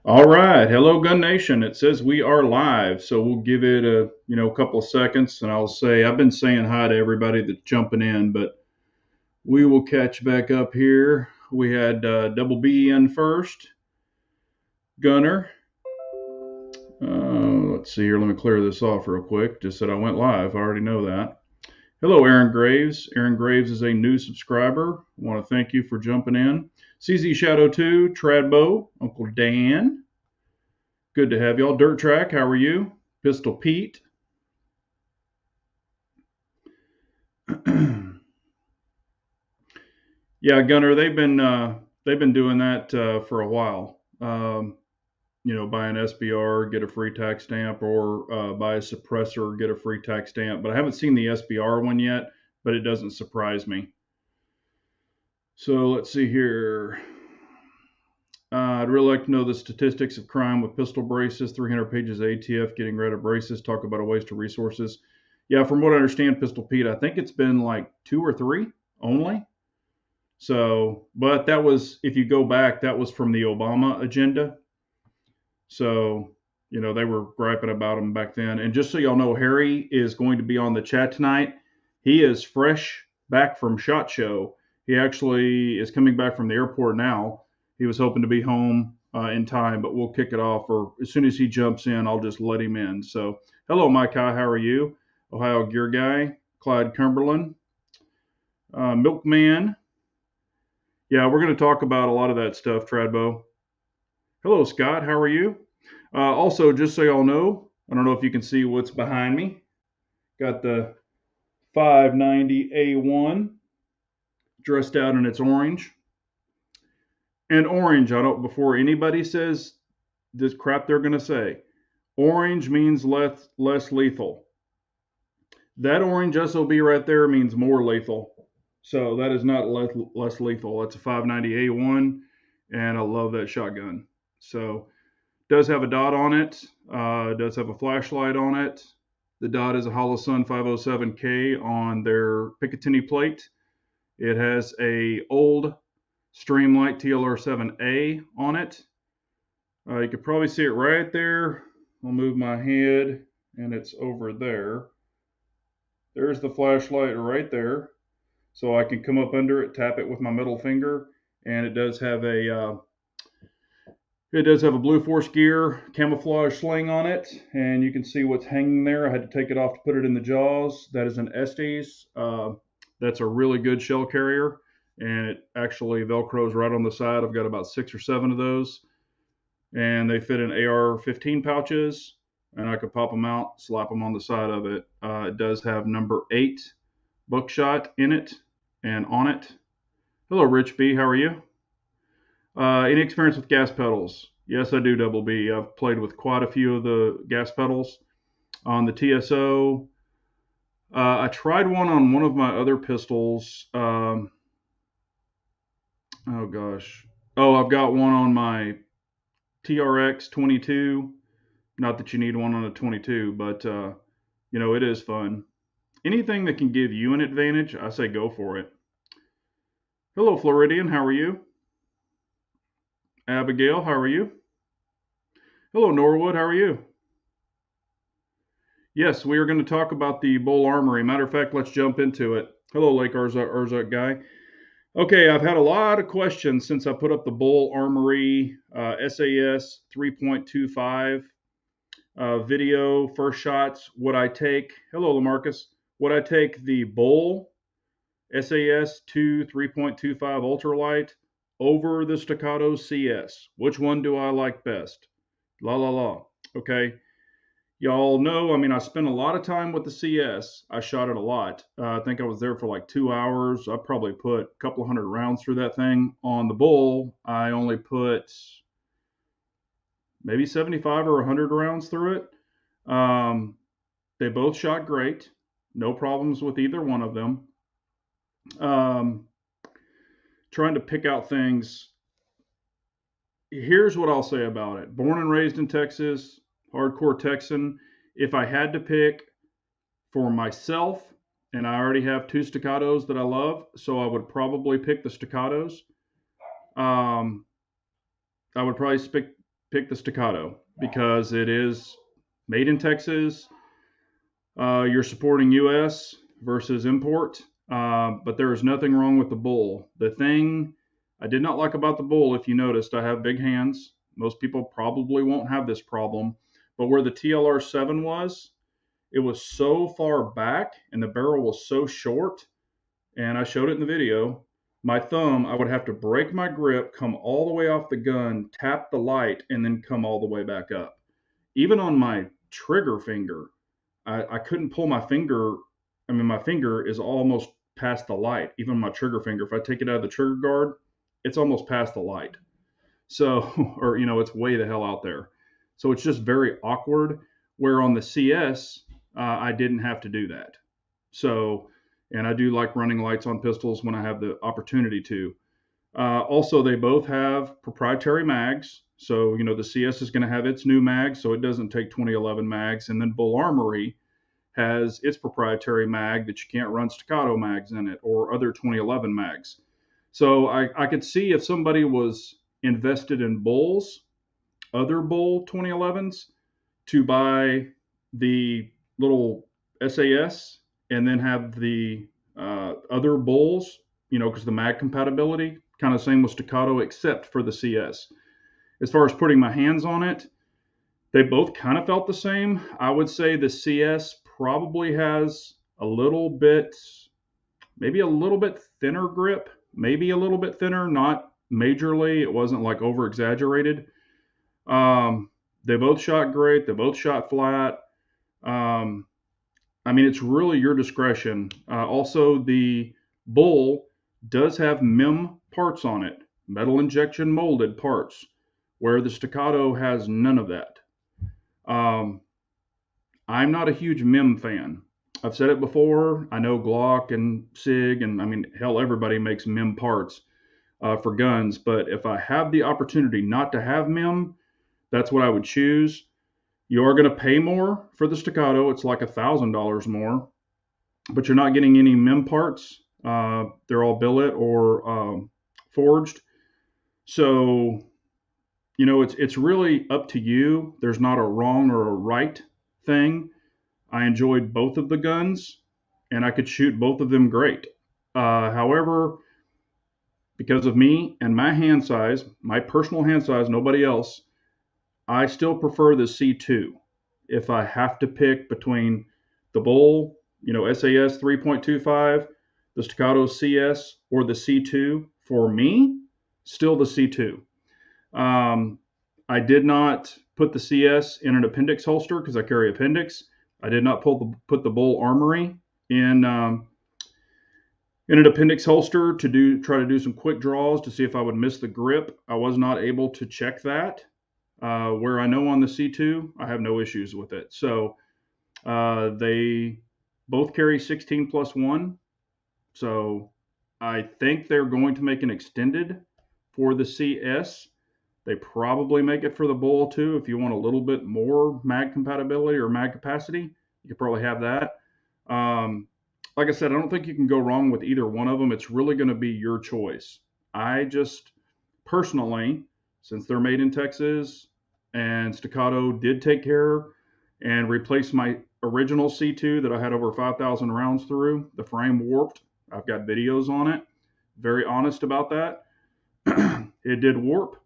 All right, hello Gun Nation. It says we are live, so we'll give it a couple of seconds, and I'll say I've been saying hi to everybody that's jumping in, but we will catch back up here. We had Double B in first, Gunner. Let's see here. Let me clear this off real quick. Just said I went live. I already know that. Hello, Aaron Graves. Aaron Graves is a new subscriber. I want to thank you for jumping in. CZ Shadow 2, Tradbo, Uncle Dan. Good to have y'all. Dirt Track, how are you? Pistol Pete. Yeah, Gunner, they've been doing that for a while. Buy an SBR, get a free tax stamp, or buy a suppressor, get a free tax stamp. But I haven't seen the SBR one yet, but it doesn't surprise me. So let's see here. I'd really like to know the statistics of crime with pistol braces, 300 pages of ATF getting rid of braces, talk about a waste of resources. Yeah, from what I understand, Pistol Pete, I think it's been like 2 or 3 only. So, but that was, if you go back, that was from the Obama agenda. So, they were griping about them back then. And just so y'all know, Harry is going to be on the chat tonight. He is fresh back from SHOT Show. He actually is coming back from the airport now. He was hoping to be home in time, but we'll kick it off. Or as soon as he jumps in, I'll just let him in. So, hello, Mike. How are you? Ohio Gear Guy, Clyde Cumberland, Milkman. Yeah, we're going to talk about a lot of that stuff, Tradbo. Hello, Scott. How are you? Also, just so y'all know, I don't know if you can see what's behind me. Got the 590A1 dressed out in its orange. And orange, before anybody says this crap they're going to say, orange means less lethal. That orange SOB right there means more lethal. So that is not less lethal. That's a 590A1, and I love that shotgun. So it does have a dot on it. It does have a flashlight on it. The dot is a Holosun 507K on their Picatinny plate. It has a old Streamlight TLR7A on it. You could probably see it right there. I'll move my head, and it's over there. There's the flashlight right there. So I can come up under it, tap it with my middle finger, and it does have a Blue Force Gear camouflage sling on it, and you can see what's hanging there. I had to take it off to put it in the jaws. That is an Estes. That's a really good shell carrier, and it actually Velcros right on the side. I've got about 6 or 7 of those, and they fit in AR-15 pouches, and I could pop them out, slap them on the side of it. It does have number 8 buckshot in it and on it. Hello, Rich B. How are you? Any experience with gas pedals? Yes, I do, Double B. I've played with quite a few of the gas pedals on the TSO. I tried one on one of my other pistols. Oh, gosh. Oh, I've got one on my TRX 22. Not that you need one on a 22, but, it is fun. Anything that can give you an advantage, I say go for it. Hello, Floridian. How are you? Abigail, how are you? Hello, Norwood. How are you? Yes, we are going to talk about the Bull Armory. Matter of fact, let's jump into it. Hello, Lake Urzut guy. Okay, I've had a lot of questions since I put up the Bull Armory SAS 3.25 video, first shots. Would I take, hello, LaMarcus, would I take the Bull SAS 3.25 ultralight over the Staccato CS? Which one do I like best? La la la. Okay. Y'all know, I spent a lot of time with the CS. I shot it a lot. I think I was there for like 2 hours. I probably put a couple of hundred rounds through that thing. On the Bull, I only put maybe 75 or 100 rounds through it. They both shot great. No problems with either one of them. Trying to pick out things. Here's what I'll say about it. Born and raised in Texas, hardcore Texan. If I had to pick for myself, and I already have 2 Staccatos that I love, so I would probably pick the Staccatos. I would probably pick the Staccato because it is made in Texas. You're supporting U.S. versus import, but there is nothing wrong with the bull. The thing I did not like about the bull, if you noticed, I have big hands. Most people probably won't have this problem, but where the TLR7 was, it was so far back and the barrel was so short, and I showed it in the video. My thumb, I would have to break my grip, come all the way off the gun, tap the light, and then come all the way back up. Even on my trigger finger, I couldn't pull my finger. I mean, my finger is almost past the light, even my trigger finger. If I take it out of the trigger guard, it's almost past the light. So, or, it's way the hell out there. So it's just very awkward. Where on the CS, I didn't have to do that. So, and I do like running lights on pistols when I have the opportunity to. Also, they both have proprietary mags. So, the CS is going to have its new mag, so it doesn't take 2011 mags. And then Bull Armory has its proprietary mag that you can't run Staccato mags in it or other 2011 mags. So I could see if somebody was invested in Bulls, other Bull 2011s, to buy the little SAS and then have the other Bulls, because the mag compatibility, kind of same with Staccato except for the CS. As far as putting my hands on it, they both kind of felt the same. I would say the CS probably has a little bit, maybe a little bit thinner grip, maybe a little bit thinner, not majorly. It wasn't like over exaggerated. They both shot great. They both shot flat. I mean, it's really your discretion. Also, the Bull does have MIM parts on it, metal injection molded parts, where the Staccato has none of that. I'm not a huge MIM fan. I've said it before. I know Glock and Sig, and I mean, hell, everybody makes MIM parts for guns. But if I have the opportunity not to have MIM, that's what I would choose. You are going to pay more for the Staccato. It's like $1,000 more, but you're not getting any MIM parts. They're all billet or forged. So, it's really up to you. There's not a wrong or a right thing. I enjoyed both of the guns, and I could shoot both of them great. However, because of me and my hand size, my personal hand size, nobody else, I still prefer the C2. If I have to pick between the Bull, SAS 3.25, the Staccato CS, or the C2, for me, still the C2. I did not put the CS in an appendix holster because I carry appendix. I did not put the Bull Armory in an appendix holster to try to do some quick draws to see if I would miss the grip. I was not able to check that. Where I know on the C2, I have no issues with it. So they both carry 16+1. So I think they're going to make an extended for the CS. They probably make it for the Bull too. If you want a little bit more mag compatibility or mag capacity, you could probably have that. Like I said, I don't think you can go wrong with either one of them. It's really going to be your choice. I just personally, since they're made in Texas and Staccato did take care and replace my original C2 that I had over 5,000 rounds through, the frame warped. I've got videos on it. Very honest about that. It did warp.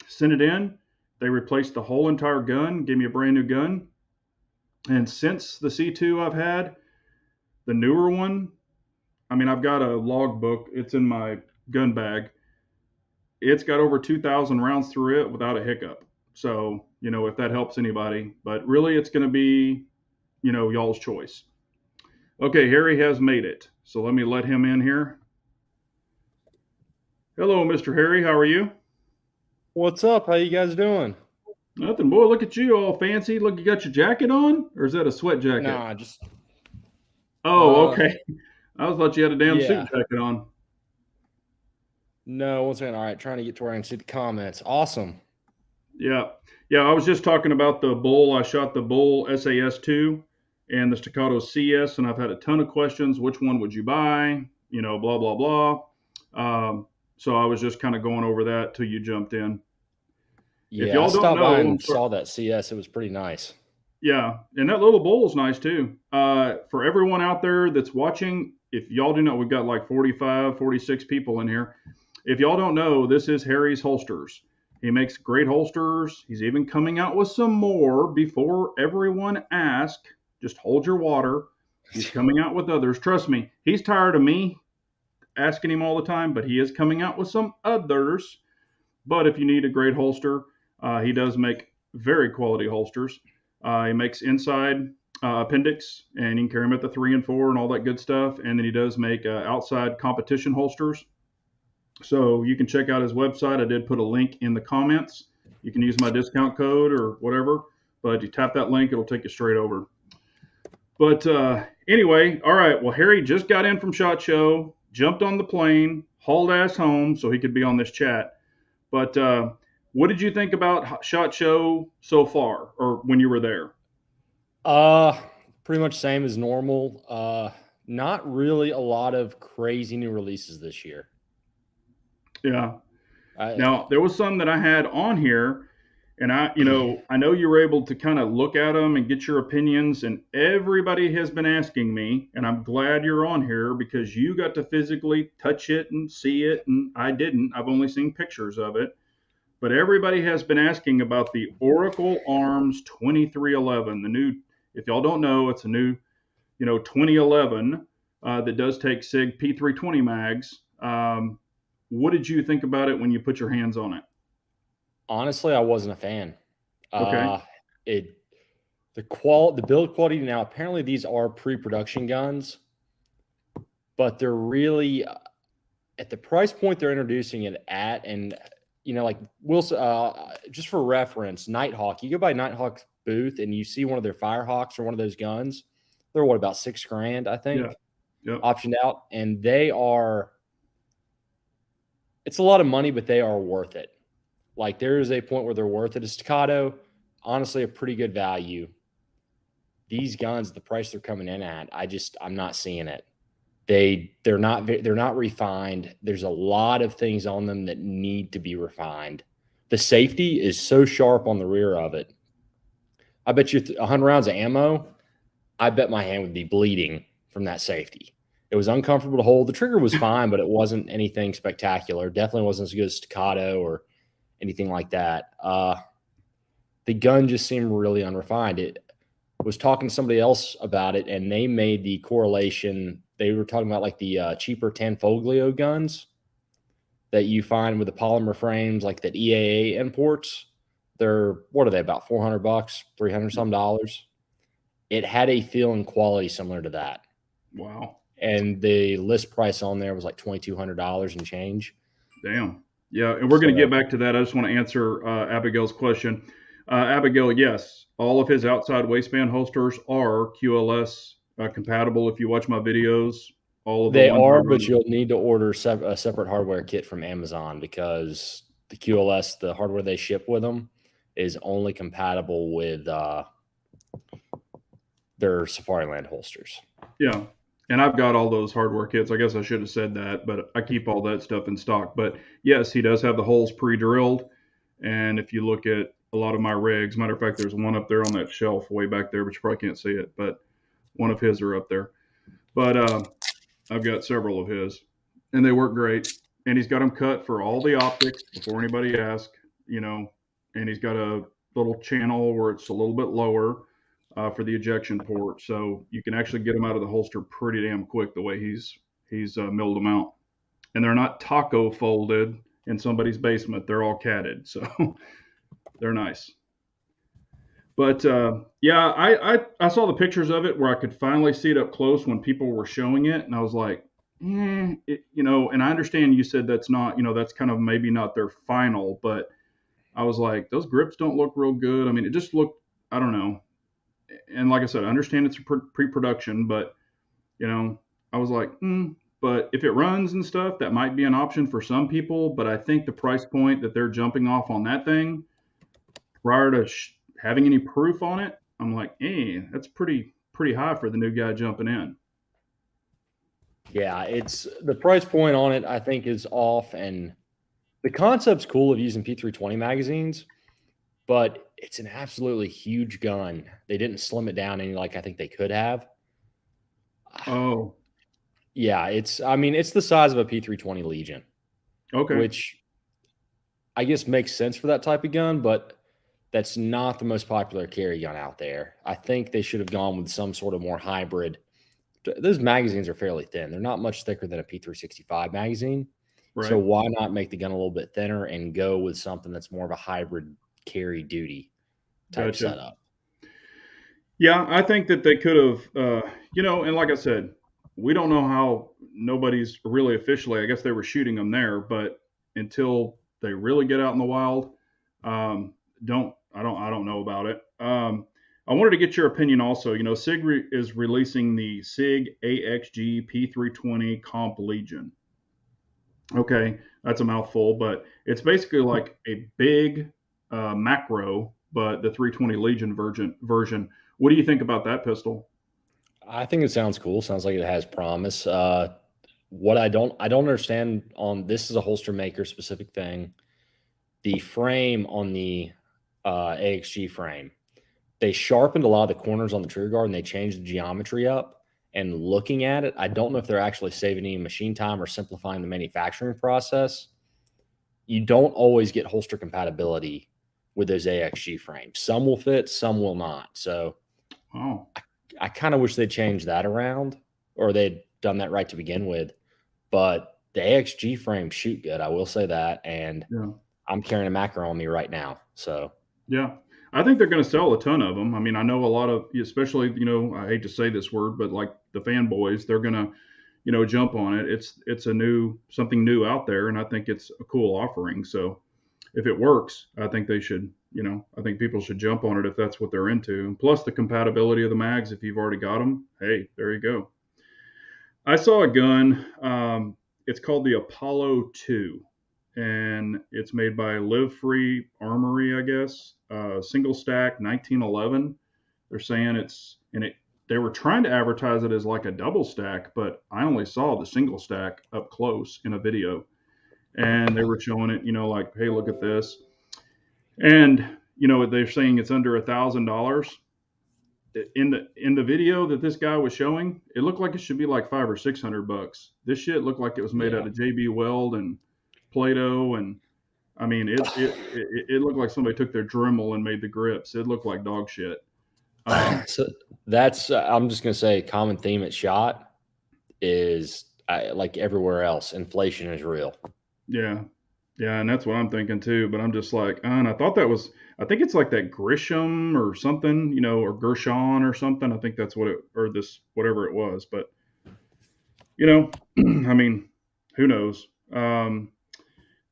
Sent it in. They replaced the whole entire gun, gave me a brand new gun. And since the C2 I've had, the newer one, I mean, I've got a log book. It's in my gun bag. It's got over 2,000 rounds through it without a hiccup. So, if that helps anybody. But really, it's going to be, y'all's choice. Okay, Harry has made it. So let me let him in here. Hello, Mr. Harry. How are you? What's up? How you guys doing? Nothing, boy. Look at you, all fancy. Look, you got your jacket on, or is that a sweat jacket? Nah, just Oh, okay. I thought you had a damn suit yeah. jacket on. No, once again, all right, trying to get to where I can see the comments. Awesome. Yeah, yeah. I was just talking about the Bull. I shot the Bull SAS2 and the Staccato CS, and I've had a ton of questions. Which one would you buy? Blah blah blah. So I was just kind of going over that till you jumped in. If Yeah, I y'all don't stopped by know, and saw that CS. It was pretty nice. yeah, and that little bowl is nice too. For everyone out there that's watching, if y'all do know, we've got like 45, 46 people in here. If y'all don't know, this is Harry's Holsters. He makes great holsters. He's even coming out with some more before everyone asks. Just hold your water. He's coming out with others. Trust me, he's tired of me asking him all the time, but he is coming out with some others. But if you need a great holster, he does make very quality holsters. He makes inside appendix, and you can carry them at the 3 and 4 and all that good stuff. And then he does make outside competition holsters. So you can check out his website. I did put a link in the comments. You can use my discount code or whatever, but you tap that link, it'll take you straight over. But anyway, all right. Well, Harry just got in from SHOT Show, jumped on the plane, hauled ass home so he could be on this chat. But what did you think about SHOT Show so far, or when you were there? Pretty much same as normal. Not really a lot of crazy new releases this year. Yeah. I, Now there was some that I had on here, and I know you were able to kind of look at them and get your opinions. And everybody has been asking me, and I'm glad you're on here because you got to physically touch it and see it, and I didn't. I've only seen pictures of it. But everybody has been asking about the Oracle Arms 2311. The new, if y'all don't know, it's a new, 2011 that does take Sig P320 mags. What did you think about it when you put your hands on it? Honestly, I wasn't a fan. Okay. The build quality now. Apparently, these are pre-production guns, but they're really at the price point they're introducing it at, and like Wilson. Just for reference, Nighthawk. You go by Nighthawk's booth and you see one of their Firehawks or one of those guns. They're what, about $6,000, I think. Yeah. Yep. Optioned out, and they are. It's a lot of money, but they are worth it. Like there is a point where they're worth it. A Staccato, honestly, a pretty good value. These guns, the price they're coming in at, I'm not seeing it. They're not refined. There's a lot of things on them that need to be refined. The safety is so sharp on the rear of it. I bet you 100 rounds of ammo, I bet my hand would be bleeding from that safety. It was uncomfortable to hold. The trigger was fine, but it wasn't anything spectacular. Definitely wasn't as good as Staccato or anything like that. The gun just seemed really unrefined. It was talking to somebody else about it, and they made the correlation. They were talking about like the cheaper Tanfoglio guns that you find with the polymer frames, like that EAA imports. What are they, about $400, $300 some dollars? It had a feel and quality similar to that. Wow. And the list price on there was like $2,200 and change. Damn. Yeah, and we're going to get back to that. I just want to answer Abigail's question. Abigail, yes, all of his outside waistband holsters are QLS compatible. If you watch my videos, all of they are, but you'll need to order a separate hardware kit from Amazon because the QLS, the hardware they ship with them, is only compatible with their Safariland holsters. Yeah. And I've got all those hardware kits. I guess I should have said that, but I keep all that stuff in stock. But yes, he does have the holes pre-drilled. And if you look at a lot of my rigs, matter of fact, there's one up there on that shelf way back there, but you probably can't see it. But one of his are up there. But I've got several of his, and they work great. And he's got them cut for all the optics before anybody asks, and he's got a little channel where it's a little bit lower for the ejection port, so you can actually get them out of the holster pretty damn quick the way he's milled them out. And they're not taco folded in somebody's basement; they're all catted, so they're nice. But yeah, I saw the pictures of it where I could finally see it up close when people were showing it, and I was like, And I understand you said that's not, that's kind of maybe not their final, but I was like, those grips don't look real good. I mean, it just looked, I don't know. And like I said, I understand it's pre-production, but I was like, but if it runs and stuff, that might be an option for some people. But I think the price point that they're jumping off on that thing prior to having any proof on it, I'm like, that's pretty high for the new guy jumping in. Yeah, it's the price point on it, I think, is off, and the concept's cool of using P320 magazines, but it's an absolutely huge gun. They didn't slim it down any like I think they could have. Oh, Yeah, I mean, it's the size of a P320 Legion, okay. which I guess makes sense for that type of gun, but that's not the most popular carry gun out there. I think they should have gone with some sort of more hybrid. Those magazines are fairly thin. They're not much thicker than a P365 magazine. So Right. why not make the gun a little bit thinner and go with something that's more of a hybrid carry duty type Gotcha. setup? Yeah, I think that they could have, and like I said, we don't know how nobody's really officially. I guess they were shooting them there, but until they really get out in the wild, I don't know about it. I wanted to get your opinion also. Sig is releasing the Sig AXG P320 Comp Legion. Okay, that's a mouthful, but it's basically like a big macro, but the 320 Legion version. What do you think about that pistol? I think it sounds cool. Sounds like it has promise. What I don't understand on this is a holster maker specific thing. The frame on the AXG frame, they sharpened a lot of the corners on the trigger guard and they changed the geometry up. And looking at it, I don't know if they're actually saving any machine time or simplifying the manufacturing process. You don't always get holster compatibility with those AXG frames. Some will fit, some will not. So Oh, I kind of wish they'd changed that around or they'd done that right to begin with. But the AXG frames shoot good. I will say that. And yeah, I'm carrying a macro on me right now. So yeah. I think they're going to sell a ton of them. I mean, I know a lot of, especially, I hate to say this word, but like the fanboys, they're going to, jump on it. It's something new out there, and I think it's a cool offering. So if it works, I think they should, I think people should jump on it if that's what they're into. And plus the compatibility of the mags, if you've already got them, hey, there you go. I saw a gun. It's called the Apollo 2, and it's made by Live Free Armory, I guess. Single stack, 1911. They're saying They were trying to advertise it as like a double stack, but I only saw the single stack up close in a video, and they were showing it, like, hey, look at this, and they're saying it's under $1,000 in the video that this guy was showing. It looked like it should be like 500 or 600 bucks. This shit looked like it was made out yeah. of JB Weld and Play-Doh, and I mean it looked like somebody took their Dremel and made the grips. It looked like dog shit. So that's I'm just gonna say common theme at shot is like everywhere else, inflation is real. Yeah, yeah, and that's what I'm thinking too. But I'm just like, and I think it's like that Grisham or something, or Gershon or something. I think that's what it, or this, whatever it was. But, I mean, who knows?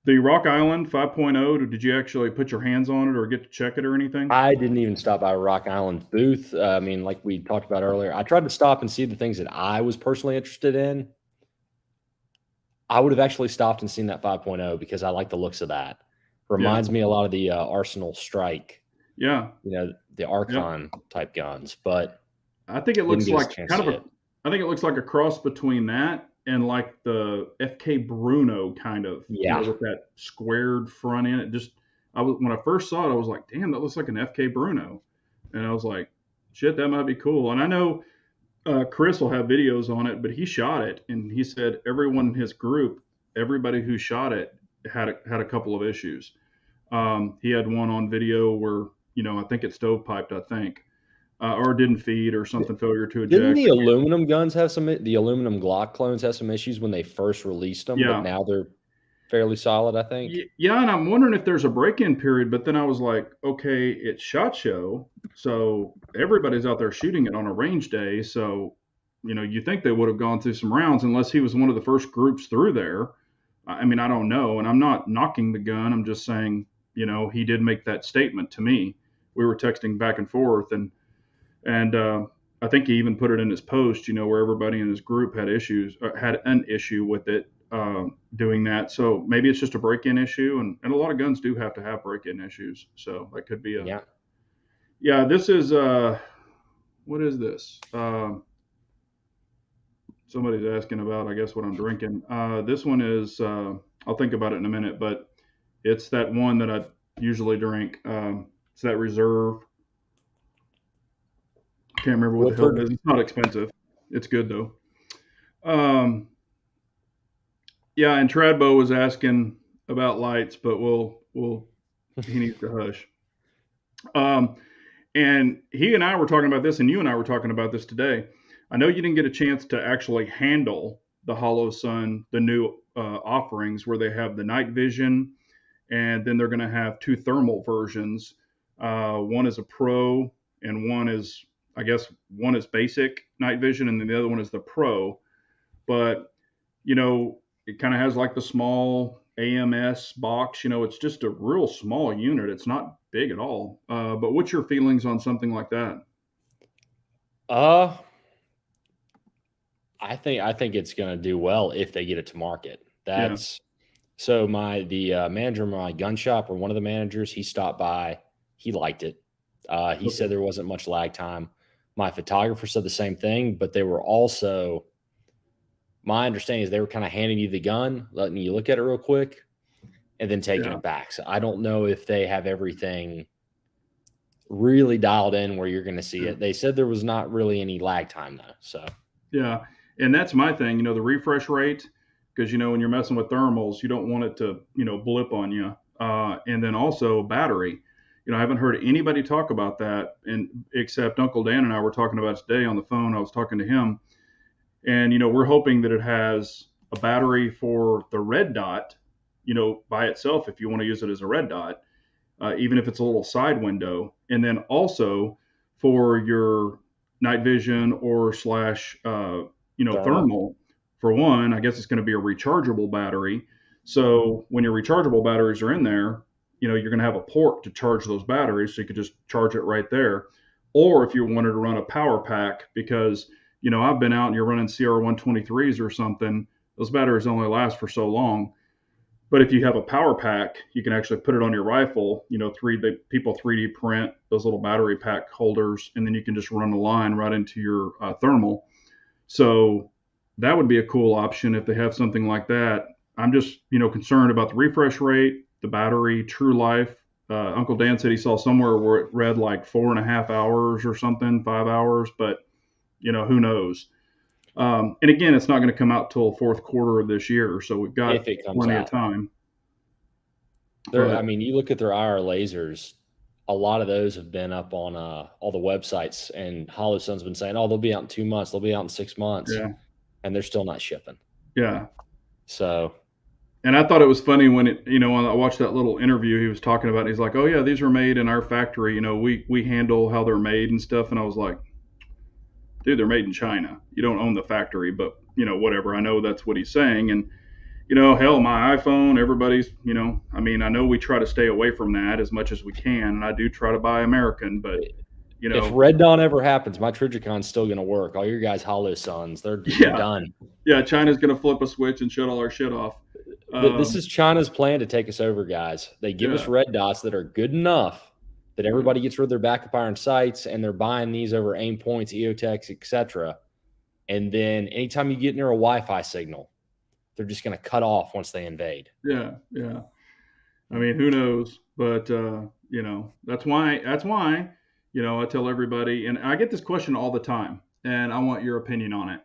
The Rock Island 5.0, did you actually put your hands on it or get to check it or anything? I didn't even stop by Rock Island's booth. I mean, like we talked about earlier, I tried to stop and see the things that I was personally interested in. I would have actually stopped and seen that 5.0 because I like the looks of that. Yeah, Reminds me a lot of the Arsenal Strike, yeah, the yeah. Archon type guns, but I think it didn't looks get a like chance to kind see of it. I think it looks like a cross between that and like the FK Bruno kind of, Yeah. with that squared front end. When I first saw it, I was like, damn, that looks like an FK Bruno. And I was like, shit, that might be cool. And I know Chris will have videos on it, but he shot it and he said everyone in his group, everybody who shot it had a couple of issues. He had one on video where, I think it stovepiped, I think, or didn't feed or something, failure to Didn't eject. the aluminum guns have the aluminum Glock clones have some issues when they first released them, but Yeah. now they're fairly solid, I think. Yeah, and I'm wondering if there's a break-in period, but then I was like, okay, it's SHOT Show, so everybody's out there shooting it on a range day, so you think they would have gone through some rounds unless he was one of the first groups through there. I mean, I don't know, and I'm not knocking the gun. I'm just saying, he did make that statement to me. We were texting back and forth, and I think he even put it in his post, where everybody in his group had an issue with it, doing that. So maybe it's just a break-in issue, and a lot of guns do have to have break-in issues. So that could be Yeah. yeah. This is what is this? Somebody's asking about, I guess, what I'm drinking. This one is I'll think about it in a minute, but it's that one that I usually drink. It's that reserve. Can't remember what the hell it Woodford. is. It's not expensive. It's good though. Um, yeah, and Tradbo was asking about lights, but he needs to hush. Um, and he and I were talking about this, and you and I were talking about this today. I know you didn't get a chance to actually handle the Hollow Sun, the new offerings where they have the night vision, and then they're going to have two thermal versions. One is a pro, and one is, I guess, one is basic night vision, and then the other one is the pro. But it kind of has like the small AMS box. It's just a real small unit. It's not big at all. But what's your feelings on something like that? Uh, I think it's going to do well if they get it to market. Yeah. That's so the manager of my gun shop, or one of the managers, he stopped by. He liked it. He said Okay. there wasn't much lag time. My photographer said the same thing, but they were also, my understanding is they were kind of handing you the gun, letting you look at it real quick, and then taking Yeah. it back. So I don't know if they have everything really dialed in where you're going to see Yeah. it. They said there was not really any lag time though. So Yeah. And that's my thing, the refresh rate, because, when you're messing with thermals, you don't want it to, blip on you. And then also battery. I haven't heard anybody talk about that, and except Uncle Dan and I were talking about it today on the phone. I was talking to him, and we're hoping that it has a battery for the red dot, by itself if you want to use it as a red dot, even if it's a little side window, and then also for your night vision or slash thermal. thermal. For one, I guess it's going to be a rechargeable battery. So when your rechargeable batteries are in there, you're going to have a port to charge those batteries, so you could just charge it right there. Or if you wanted to run a power pack, because I've been out and you're running CR123s or something, those batteries only last for so long. But if you have a power pack, you can actually put it on your rifle. People 3D print those little battery pack holders, and then you can just run a line right into your thermal. So that would be a cool option if they have something like that. I'm just concerned about the refresh rate, the battery, true life. Uncle Dan said he saw somewhere where it read like 4.5 hours or something, 5 hours, but who knows? And again, it's not going to come out till fourth quarter of this year, so we've got If it comes plenty of out. time. I But mean, you look at their IR lasers, a lot of those have been up on all the websites, and Hollow Sun's been saying, oh, they'll be out in 2 months, they'll be out in 6 months, yeah, and they're still not shipping. yeah. So, And I thought it was funny when when I watched that little interview he was talking about. He's like, "Oh yeah, these are made in our factory. We handle how they're made and stuff." And I was like, "Dude, they're made in China. You don't own the factory, but whatever. I know that's what he's saying." And hell, my iPhone, everybody's, I mean, I know we try to stay away from that as much as we can, and I do try to buy American, but you if know, Red Dawn ever happens, my Trigicon's still going to work. All your guys, Hollow Suns, they're yeah, done. yeah, China's gonna flip a switch and shut all our shit off. This is China's plan to take us over, guys. They give us Yeah, red dots that are good enough that yeah, everybody gets rid of their backup iron sights, and they're buying these over aim points, EOTechs, etc. And then anytime you get near a Wi-Fi signal, they're just going to cut off once they invade. yeah, yeah. I mean, who knows? But that's why I tell everybody, and I get this question all the time, and I want your opinion on it.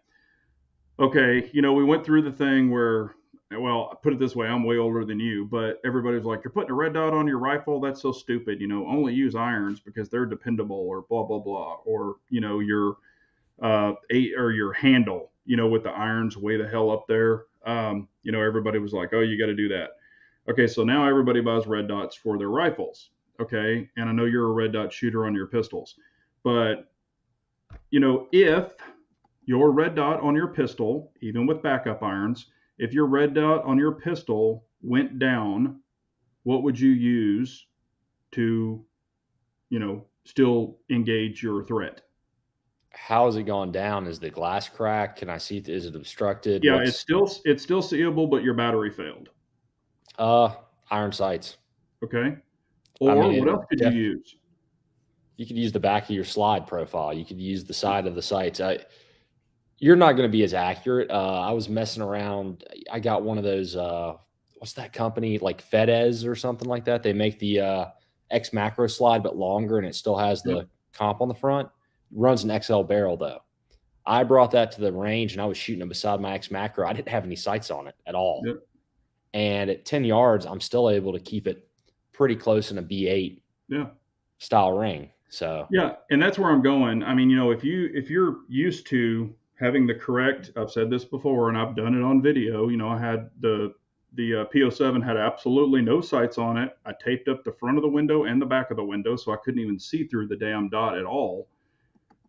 Okay, we went through the thing where, well, put it this way, I'm way older than you, but everybody's like, you're putting a red dot on your rifle. That's so stupid. Only use irons because they're dependable, or blah blah blah, or your or your handle, with the irons way the hell up there. Everybody was like, oh, you got to do that. Okay, so now everybody buys red dots for their rifles. Okay, and I know you're a red dot shooter on your pistols, but if your red dot on your pistol, even with backup irons, if your red dot on your pistol went down, what would you use to, still engage your threat? How has it gone down? Is the glass cracked? Can I see it? Is it obstructed? Yeah, it's still seeable, but your battery failed. Uh iron sights? Okay. I Or mean, what else could you use? you could use the back of your slide profile. You could use the side of the sights. You're not going to be as accurate. I was messing around. I got one of those. What's that company, like Fedez or something like that? They make the X macro slide, but longer, and it still has the comp on the front. Runs an XL barrel though. I brought that to the range and I was shooting it beside my X macro. I didn't have any sights on it at all. Yep. And at 10 yards, I'm still able to keep it pretty close in a B8 style ring. So yeah, and that's where I'm going. I mean, if you're used to having the correct, I've said this before, and I've done it on video. I had the P07 had absolutely no sights on it. I taped up the front of the window and the back of the window, so I couldn't even see through the damn dot at all.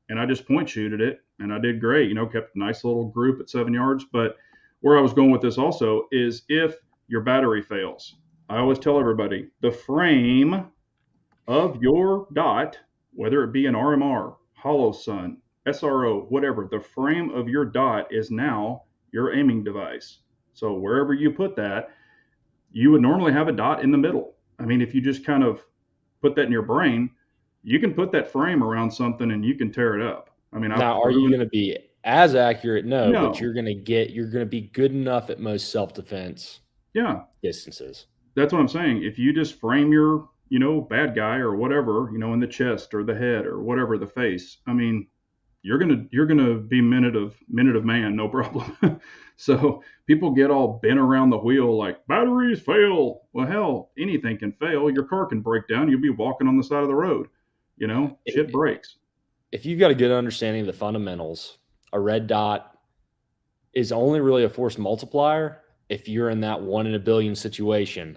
And I just point shooted it, and I did great. Kept a nice little group at 7 yards. But where I was going with this also is if your battery fails, I always tell everybody the frame of your dot, whether it be an RMR, hollow sun, SRO, whatever, the frame of your dot is now your aiming device. So wherever you put that, you would normally have a dot in the middle. I mean, if you just kind of put that in your brain, you can put that frame around something and you can tear it up. I mean, now, are you going to be as accurate? No, but you're going to be good enough at most self-defense distances. That's what I'm saying. If you just frame your, bad guy or whatever, in the chest or the head or whatever, the face, I mean, you're gonna be minute of man, no problem. So people get all bent around the wheel like batteries fail. Well, hell, anything can fail. Your car can break down. You'll be walking on the side of the road. Shit breaks. If you've got a good understanding of the fundamentals, a red dot is only really a force multiplier if you're in that 1 in a billion situation,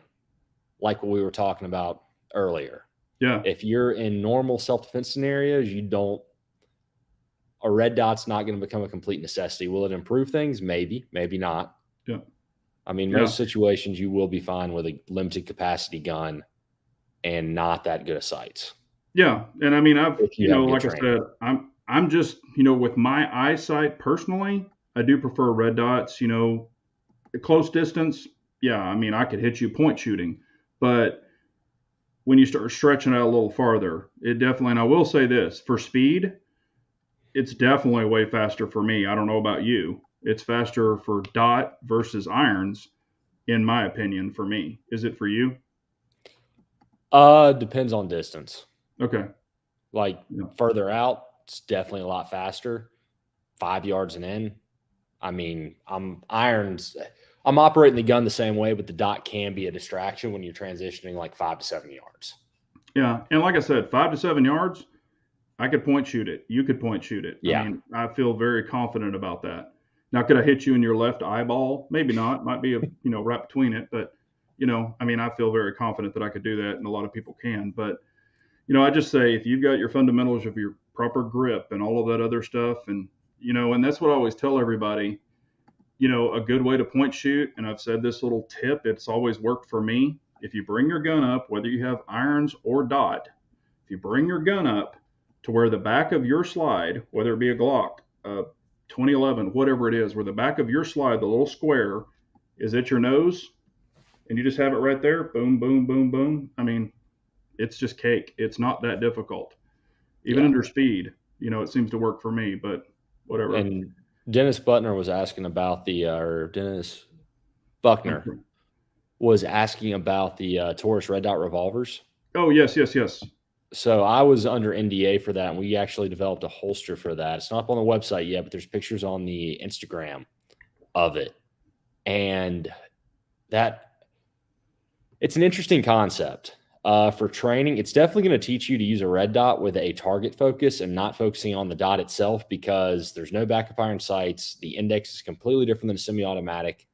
like what we were talking about earlier. Yeah. If you're in normal self-defense scenarios, a red dot's not going to become a complete necessity. Will it improve things? Maybe, maybe not. Yeah. I mean, most situations you will be fine with a limited capacity gun and not that good of sights. Yeah. And I mean, I've, like I said, I'm just, with my eyesight personally, I do prefer red dots, close distance. Yeah. I mean, I could hit you point shooting, but when you start stretching out a little farther, it definitely, and I will say this, for speed, it's definitely way faster for me. I don't know about you. It's faster for dot versus irons, in my opinion, for me. Is it for you? Depends on distance. Okay. Further out, it's definitely a lot faster. 5 yards and in. I mean, I'm operating the gun the same way, but the dot can be a distraction when you're transitioning like 5 to 7 yards. Yeah. And like I said, 5 to 7 yards, I could point shoot it. You could point shoot it. Yeah. I mean, I feel very confident about that. Now, could I hit you in your left eyeball? Maybe not. Might be right between it. But, I mean, I feel very confident that I could do that, and a lot of people can. But, I just say if you've got your fundamentals of your proper grip and all of that other stuff, and, and that's what I always tell everybody, a good way to point shoot, and I've said this little tip, it's always worked for me. If you bring your gun up, whether you have irons or dot, if you bring your gun up to where the back of your slide, whether it be a Glock, 2011, whatever it is, where the back of your slide, the little square, is at your nose, and you just have it right there, boom, boom, boom, boom. I mean, it's just cake. It's not that difficult. Even under speed, it seems to work for me, but whatever. And Dennis Butner was asking about Dennis Buckner was asking about the Taurus red dot revolvers. Oh, yes. So I was under NDA for that, and we actually developed a holster for that. It's not up on the website yet, but there's pictures on the Instagram of it. And it's an interesting concept. For training, it's definitely going to teach you to use a red dot with a target focus and not focusing on the dot itself, because there's no backup iron sights. The index is completely different than a semi-automatic.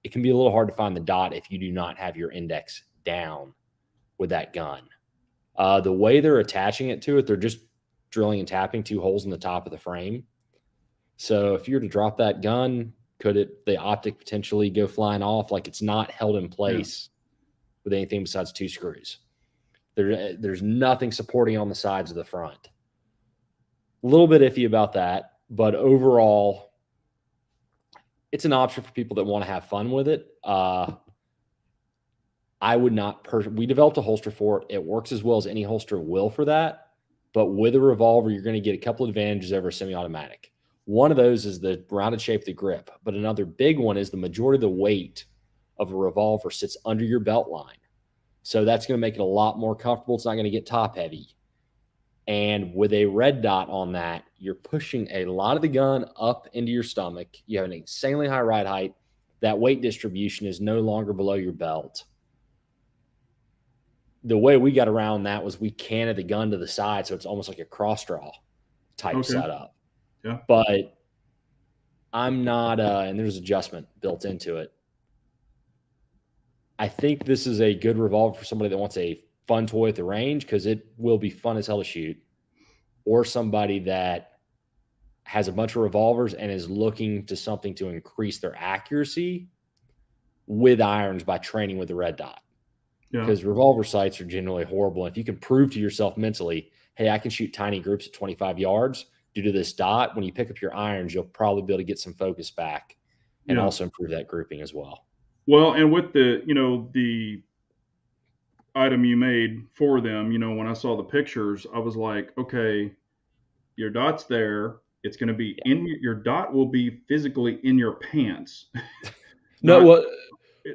It can be a little hard to find the dot if you do not have your index down with that gun. The way they're attaching it to it, they're just drilling and tapping 2 holes in the top of the frame. So if you were to drop that gun, could the optic potentially go flying off? Like, it's not held in place with anything besides 2 screws. There's nothing supporting on the sides of the front. A little bit iffy about that, but overall, it's an option for people that want to have fun with it. I would not we developed a holster for it. It works as well as any holster will for that. But with a revolver, you're going to get a couple of advantages over a semi-automatic. One of those is the rounded shape of the grip. But another big one is the majority of the weight of a revolver sits under your belt line. So that's going to make it a lot more comfortable. It's not going to get top heavy. And with a red dot on that, you're pushing a lot of the gun up into your stomach. You have an insanely high ride height. That weight distribution is no longer below your belt. The way we got around that was we canted the gun to the side, so it's almost like a cross draw type setup. Yeah. But I'm not, and there's adjustment built into it. I think this is a good revolver for somebody that wants a fun toy at the range because it will be fun as hell to shoot, or somebody that has a bunch of revolvers and is looking to something to increase their accuracy with irons by training with the red dot. Because revolver sights are generally horrible. If you can prove to yourself mentally, hey, I can shoot tiny groups at 25 yards due to this dot, when you pick up your irons, you'll probably be able to get some focus back and also improve that grouping as well. Well, and with the, the item you made for them, when I saw the pictures, I was like, okay, your dot's there. It's going to be your dot will be physically in your pants. No,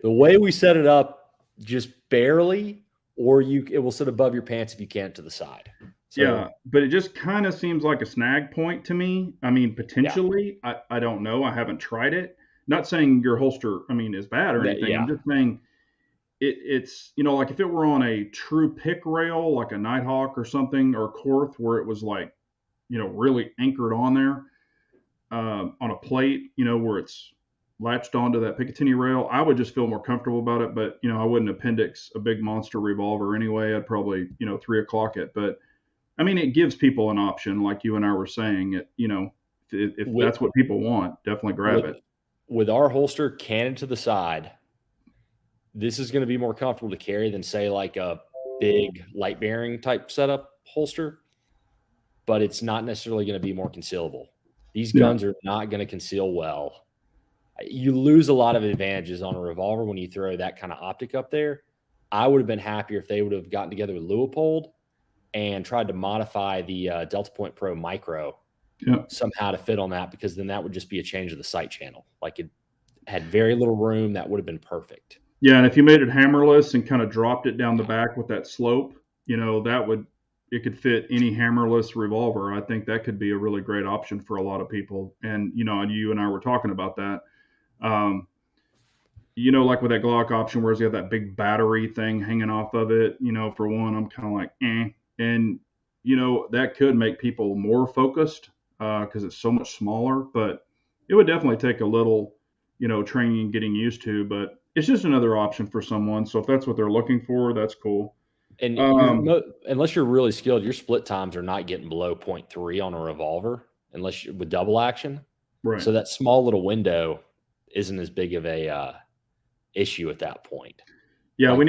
the way we set it up, just barely, or it will sit above your pants if you can't to the side. So, yeah, but it just kind of seems like a snag point to me. I mean, potentially, I don't know. I haven't tried it. Not saying your holster, is bad or anything. I'm just saying it's, like if it were on a true pick rail, like a Nighthawk or something, or Korth, where it was like, really anchored on there on a plate, where it's latched onto that Picatinny rail, I would just feel more comfortable about it. But, I wouldn't appendix a big monster revolver anyway. I'd probably, 3 o'clock it. But, it gives people an option, like you and I were saying. If that's what people want, definitely grab it. With our holster canted to the side, this is going to be more comfortable to carry than, say, like a big light bearing type setup holster. But it's not necessarily going to be more concealable. These guns are not going to conceal well. You lose a lot of advantages on a revolver when you throw that kind of optic up there. I would have been happier if they would have gotten together with Leupold and tried to modify the Delta Point Pro Micro somehow to fit on that, because then that would just be a change of the sight channel. Like, it had very little room. That would have been perfect. Yeah, and if you made it hammerless and kind of dropped it down the back with that slope, it could fit any hammerless revolver. I think that could be a really great option for a lot of people. And, you and I were talking about that. Like with that Glock option, where you have that big battery thing hanging off of it, for one, I'm kind of like, eh. And, that could make people more focused because it's so much smaller, but it would definitely take a little, training and getting used to, but it's just another option for someone. So if that's what they're looking for, that's cool. And unless you're really skilled, your split times are not getting below 0.3 on a revolver, unless you're with double action. Right. So that small little window isn't as big of a issue at that point. Yeah, like we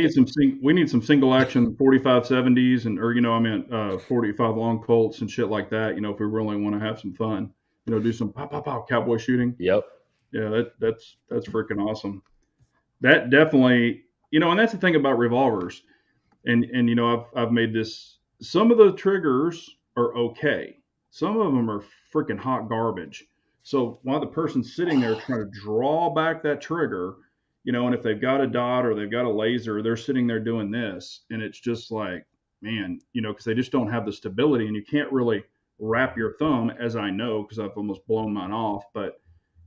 need some single action 45-70s and 45 long Colts and shit like that. If we really want to have some fun, do some pow pow pow cowboy shooting. Yep. Yeah, that's freaking awesome. That definitely, and that's the thing about revolvers. And I've made this. Some of the triggers are okay. Some of them are freaking hot garbage. So while the person's sitting there trying to draw back that trigger, and if they've got a dot or they've got a laser, they're sitting there doing this, and it's just like, man, because they just don't have the stability, and you can't really wrap your thumb, as I know, because I've almost blown mine off. But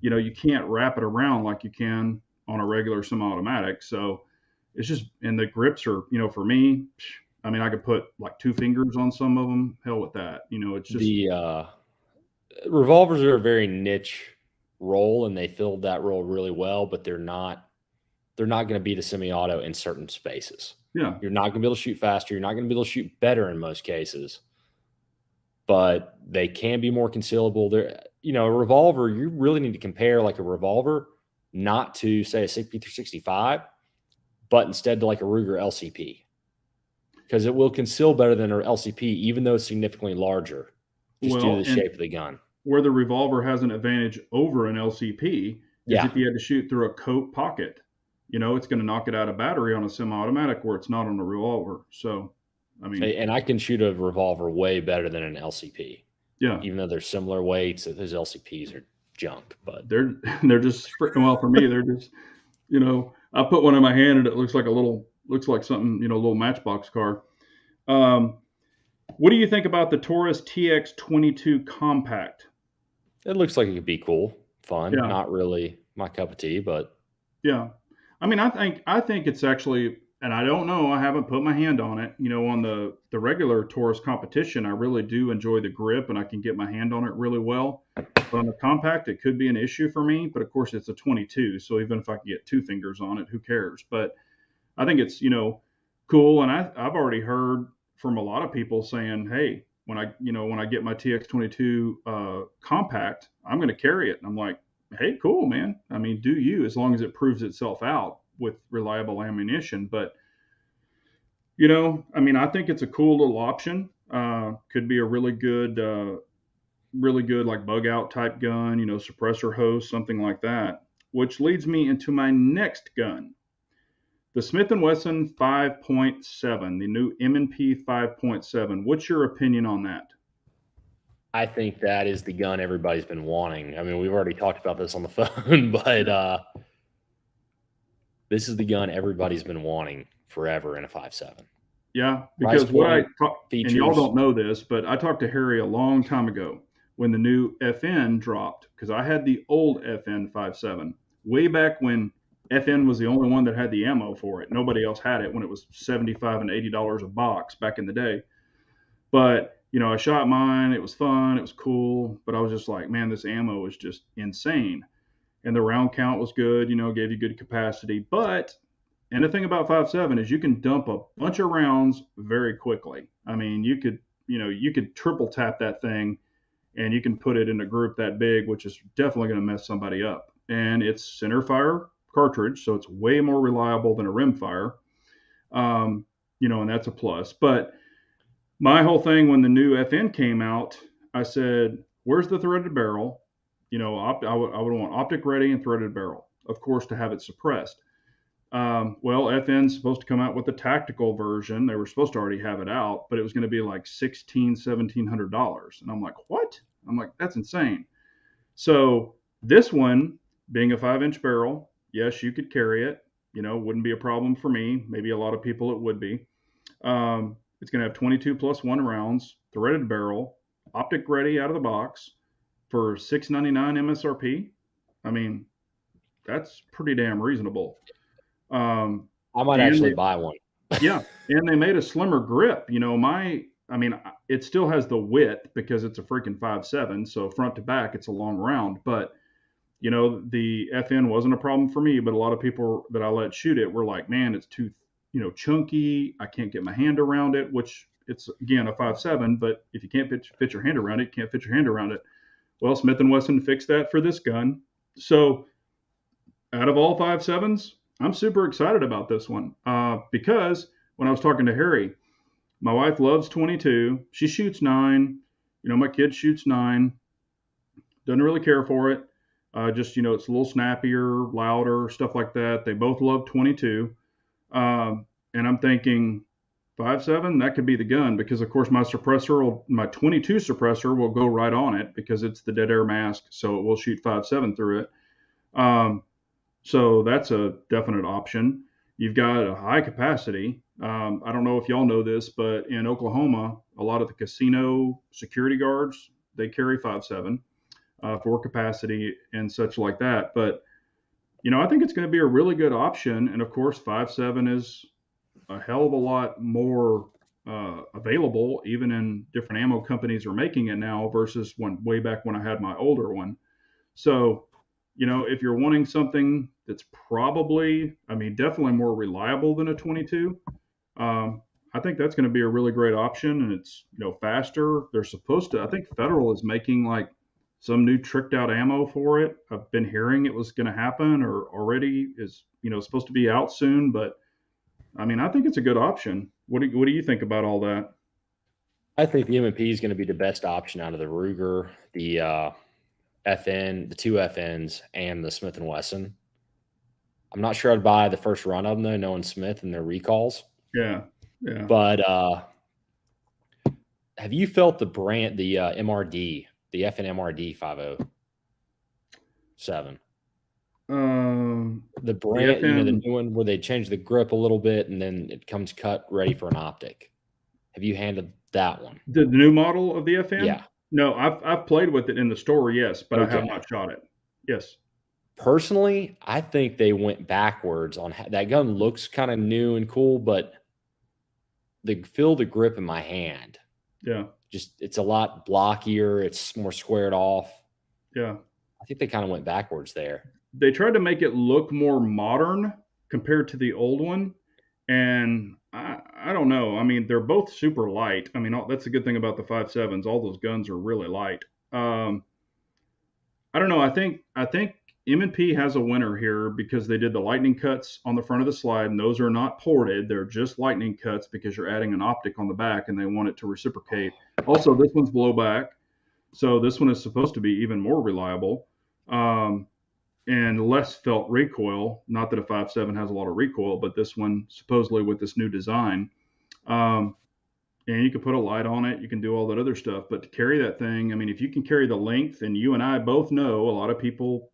you can't wrap it around like you can on a regular semi-automatic. So it's just, and the grips are, for me, I could put like 2 fingers on some of them. Hell with that. It's just the revolvers are a very niche role, and they filled that role really well, but they're not going to beat a semi-auto in certain spaces. Yeah. You're not going to be able to shoot faster. You're not going to be able to shoot better in most cases, but they can be more concealable. A revolver, you really need to compare like a revolver, not to say a Sig P365, but instead to like a Ruger LCP, because it will conceal better than an LCP, even though it's significantly larger, just due to the shape of the gun. Where the revolver has an advantage over an LCP is if you had to shoot through a coat pocket. It's going to knock it out of battery on a semi-automatic where it's not on a revolver. So, and I can shoot a revolver way better than an LCP. Yeah. Even though they're similar weights, those LCPs are junk, but they're just freaking well for me. They're just, I put one in my hand and it looks like a little looks like something, a little Matchbox car. Um, what do you think about the Taurus TX22 Compact? It looks like it could be cool, fun. Yeah, Not really my cup of tea, but yeah. I mean, I think it's actually, and I don't know. I haven't put my hand on it. On the regular Taurus competition, I really do enjoy the grip, and I can get my hand on it really well. But on the compact, it could be an issue for me. But of course, it's a 22, so even if I can get two fingers on it, who cares? But I think it's cool, and I've already heard from a lot of people saying, hey, when I get my TX22 compact, I'm going to carry it. And I'm like, hey, cool, man. I mean, do you, as long as it proves itself out with reliable ammunition. But I mean, I think it's a cool little option. Could be a really good like bug out type gun, suppressor hose, something like that. Which leads me into my next gun, the Smith & Wesson 5.7, the new M&P 5.7. What's your opinion on that? I think that is the gun everybody's been wanting. I mean, we've already talked about this on the phone, but this is the gun everybody's been wanting forever in a 5.7. Yeah, Price because what I point, talk, and y'all features. don't know this, but I talked to Harry a long time ago when the new FN dropped, because I had the old FN 5.7 way back when FN was the only one that had the ammo for it. Nobody else had it when it was 75 and $80 a box back in the day. But I shot mine. It was fun. It was cool. But I was just like, man, this ammo is just insane. And the round count was good. Gave you good capacity. And the thing about 5.7 is you can dump a bunch of rounds very quickly. I mean, you could triple tap that thing, and you can put it in a group that big, which is definitely going to mess somebody up. And it's center fire cartridge, so it's way more reliable than a rim fire. And that's a plus. But my whole thing when the new FN came out, I said, "Where's the threaded barrel?" I would want optic ready and threaded barrel, of course, to have it suppressed. Well, FN's supposed to come out with the tactical version. They were supposed to already have it out, but it was going to be like $1,700. And I'm like, what? I'm like, that's insane. So this one, being a 5-inch barrel, yes, you could carry it. Wouldn't be a problem for me. Maybe a lot of people it would be. It's going to have 22 plus one rounds, threaded barrel, optic ready out of the box for $699 MSRP. I mean, that's pretty damn reasonable. Um, I might and actually they, buy one. yeah, and they made a slimmer grip. I mean, it still has the width because it's a freaking 5.7, so front to back, it's a long round. But the FN wasn't a problem for me, but a lot of people that I let shoot it were like, man, it's too, chunky. I can't get my hand around it, which it's again a 5.7, but if you can't fit your hand around it, you can't fit your hand around it. Well, Smith and Wesson fixed that for this gun. So out of all 5.7s, I'm super excited about this one because when I was talking to Harry, my wife loves 22. She shoots 9. My kid shoots 9. Doesn't really care for it. Just it's a little snappier, louder, stuff like that. They both love 22. And I'm thinking 5.7, that could be the gun because of course my 22 suppressor will go right on it because it's the dead air mask, so it will shoot 5.7 through it. Um, so that's a definite option. You've got a high capacity. I don't know if y'all know this, but in Oklahoma, a lot of the casino security guards, they carry 5.7 for capacity and such like that. But I think it's going to be a really good option. And of course, 5.7 is a hell of a lot more available, even in different ammo companies are making it now versus way back when I had my older one. So, if you're wanting something that's probably, I mean, definitely more reliable than a 22, I think that's going to be a really great option. And it's, faster. They're supposed to, I think Federal is making like some new tricked out ammo for it. I've been hearing it was going to happen or already is, supposed to be out soon. But I mean, I think it's a good option. What do you think about all that? I think the M&P is going to be the best option out of the Ruger, the FN, the two FNs, and the Smith and Wesson. I'm not sure I'd buy the first run of them though, knowing Smith and their recalls. Yeah. Yeah. But have you felt the brand, the MRD, the FN MRD 507? The The brand, the FN, new one where they change the grip a little bit and then it comes cut ready for an optic. Have you handled that one? the new model of the FN. Yeah. No, I've played with it in the store, yes, but I have Okay. not shot it. Yes. Personally, I think they went backwards on that gun looks kind of new and cool, but feel the grip in my hand. Yeah. Just it's a lot blockier, it's more squared off. Yeah. I think they kind of went backwards there. They tried to make it look more modern compared to the old one, and I don't know. I mean, they're both super light. I mean, that's a good thing about the 5.7s. All those guns are really light. I don't know. I think M&P has a winner here because they did the lightning cuts on the front of the slide, and those are not ported. They're just lightning cuts because you're adding an optic on the back, and they want it to reciprocate. Also, this one's blowback, so this one is supposed to be even more reliable. Um, and less felt recoil. Not that a 5.7 has a lot of recoil, but this one supposedly with this new design. Um, and you can put a light on it. You can do all that other stuff. But to carry that thing, I mean, if you can carry the length, and you and I both know a lot of people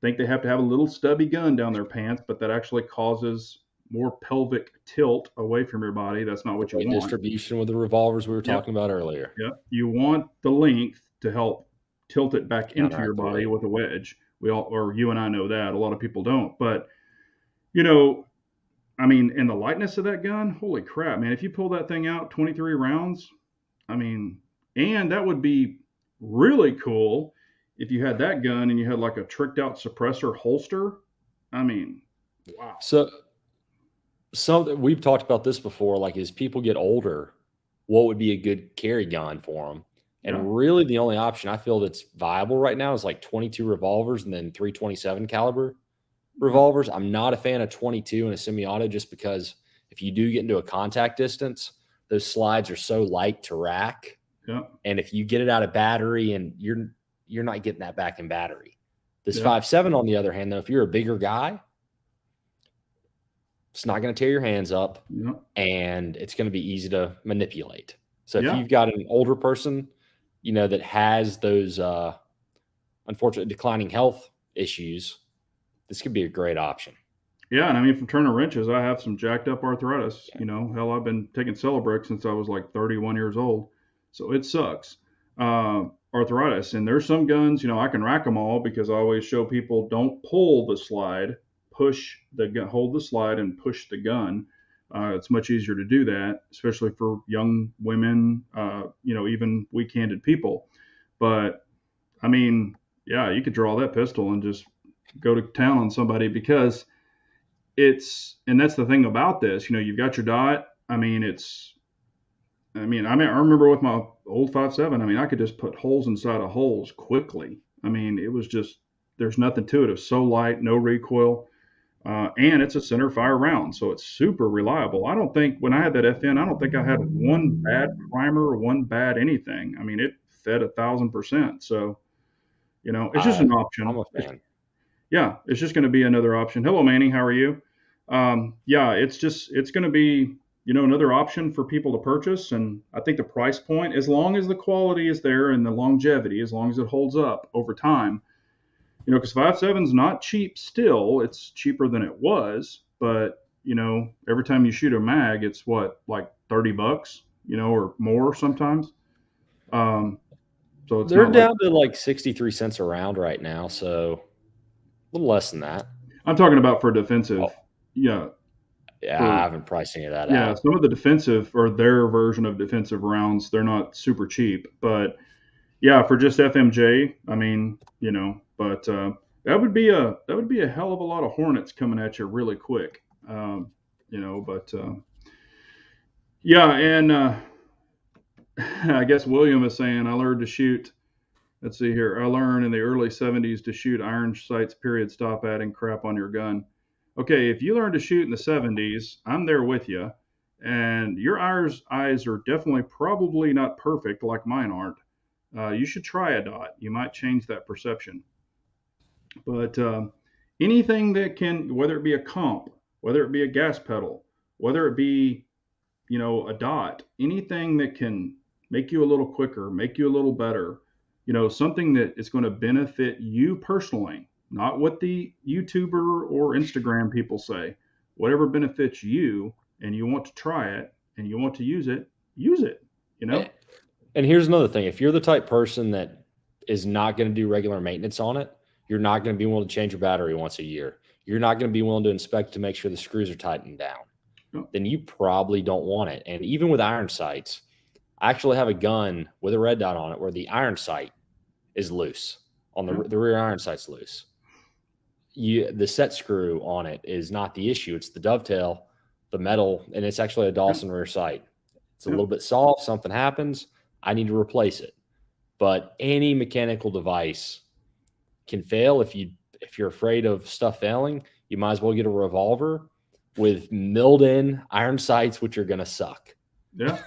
think they have to have a little stubby gun down their pants, but that actually causes more pelvic tilt away from your body. That's not what you Weight want. distribution with the revolvers we were Yep. talking about earlier. Yep. You want the length to help tilt it back into your Counteract the body weight. with a wedge. We all, or you and I know that. A lot of people don't. But, you know, I mean, and the lightness of that gun, holy crap, man. If you pull that thing out 23 rounds, I mean, and that would be really cool if you had that gun and you had like a tricked out suppressor holster. I mean, wow. So something we've talked about this before, like as people get older, what would be a good carry gun for them? Yeah. And really, the only option I feel that's viable right now is like 22 revolvers and then 327 caliber Yeah. revolvers. I'm not a fan of 22 in a semi-auto just because if you do get into a contact distance, those slides are so light to rack, Yeah. and if you get it out of battery and you're not getting that back in battery. This Yeah. 5.7 on the other hand, though, if you're a bigger guy, it's not going to tear your hands up Yeah. and it's going to be easy to manipulate. So if Yeah. you've got an older person, that has those unfortunate declining health issues, this could be a great option. Yeah, and I mean, from turning wrenches, I have some jacked up arthritis. Hell, I've been taking Celebrex since I was like 31 years old, so it sucks. Arthritis, and there's some guns, I can rack them all because I always show people don't pull the slide, push the gun, hold the slide, and push the gun. It's much easier to do that, especially for young women, even weak-handed people. But I mean, yeah, you could draw that pistol and just go to town on somebody because and that's the thing about this. You've got your dot. I remember with my old 5.7. I mean, I could just put holes inside of holes quickly. I mean, it was just there's nothing to it. It's so light, no recoil, and it's a center fire round, so it's super reliable. I don't think when I had that FN, I don't think I had one bad primer or one bad anything. I mean, it fed 1,000%. So it's just I, an I'm option. a fan. Yeah, it's just going to be another option. Hello, Manny. How are you? Yeah, it's going to be another option for people to purchase, and I think the price point, as long as the quality is there and the longevity, as long as it holds up over time, because 5.7 is not cheap still. It's cheaper than it was, but every time you shoot a mag, it's what, like $30, or more sometimes. Um, so it's They're not like down to like 63 cents a round right now, so a little less than that. I'm talking about for defensive. Oh, Yeah, yeah, I for haven't priced any of that yeah, out. some of the defensive or their version of defensive rounds, they're not super cheap, but yeah, for just FMJ, I mean, but that would be a hell of a lot of Hornets coming at you really quick, but yeah, and I guess William is saying I learned to shoot. Let's see here. I learned in the early 70s to shoot iron sights. Period. Stop adding crap on your gun. Okay, if you learned to shoot in the 70s, I'm there with you. And your eyes are definitely probably not perfect like mine aren't. You should try a dot. You might change that perception. But anything that can, whether it be a comp, whether it be a gas pedal, whether it be, a dot, anything that can make you a little quicker, make you a little better, something that is going to benefit you personally, not what the YouTuber or Instagram people say. Whatever benefits you and you want to try it and you want to use it, you A- know? And here's another thing: if you're the type person that is not going to do regular maintenance on it, you're not going to be willing to change your battery once a year. You're not going to be willing to inspect to make sure the screws are tightened down. No, Then you probably don't want it. And even with iron sights, I actually have a gun with a red dot on it where the iron sight is loose on yeah, the rear iron sight's loose. The set screw on it is not the issue. It's the dovetail, the metal, and it's actually a yeah, Dawson rear sight. It's a yeah, little bit soft. Something happens, I need to replace it. But any mechanical device can fail. If you're afraid of stuff failing, you might as well get a revolver with milled in iron sights, which are going to suck. yeah.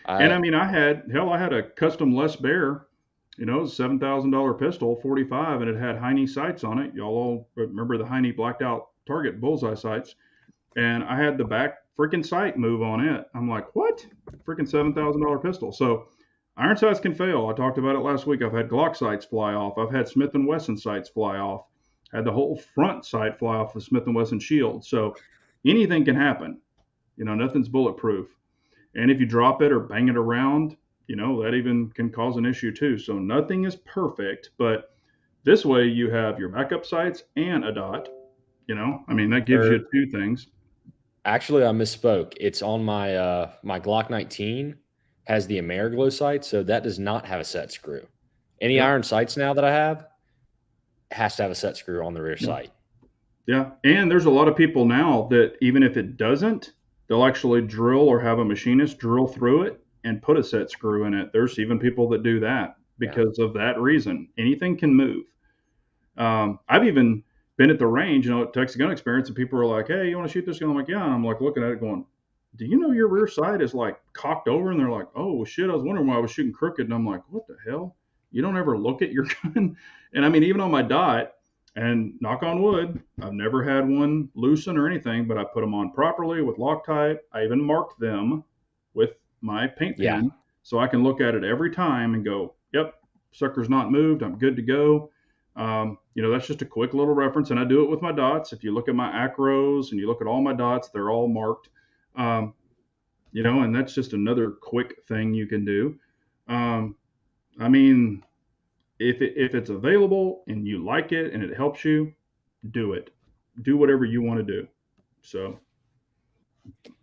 And I I mean, I had a custom Les Bear, $7,000 pistol, 45, and it had Heine sights on it. Y'all all remember the Heine blacked out target bullseye sights. And I had the back freaking sight move on it. I'm like, what? Freaking $7,000 pistol. So iron sights can fail. I talked about it last week. I've had Glock sights fly off. I've had Smith and Wesson sights fly off. Had the whole front sight fly off the Smith and Wesson shield. So anything can happen. Nothing's bulletproof. And if you drop it or bang it around, that even can cause an issue too. So nothing is perfect, but this way you have your backup sights and a dot. I mean, that gives you or two things. actually I misspoke. It's on my Glock 19 has the Ameriglow sight, so that does not have a set screw. Any Yeah, iron sights now that I have has to have a set screw on the rear yeah, sight. yeah. And there's a lot of people now that even if it doesn't, they'll actually drill or have a machinist drill through it and put a set screw in it. There's even people that do that Yeah. because of that reason. Anything can move. I've even been at the range, at Texas Gun Experience, and people are like, "Hey, you want to shoot this gun?" I'm like, "Yeah." And I'm like looking at it, going, "Do you know your rear sight is like cocked over?" And they're like, "Oh well, shit." I was wondering why I was shooting crooked, and I'm like, "What the hell? You don't ever look at your gun?" And I mean, even on my dot, and knock on wood, I've never had one loosen or anything, but I put them on properly with Loctite. I even marked them with my paint Yeah. pen so I can look at it every time and go, "Yep, sucker's not moved. I'm good to go." That's just a quick little reference, and I do it with my dots. If you look at my acros and you look at all my dots, they're all marked. Um, and that's just another quick thing you can do. Um, I mean, if it's available and you like it and it helps you, do it. Do whatever you want to do. So,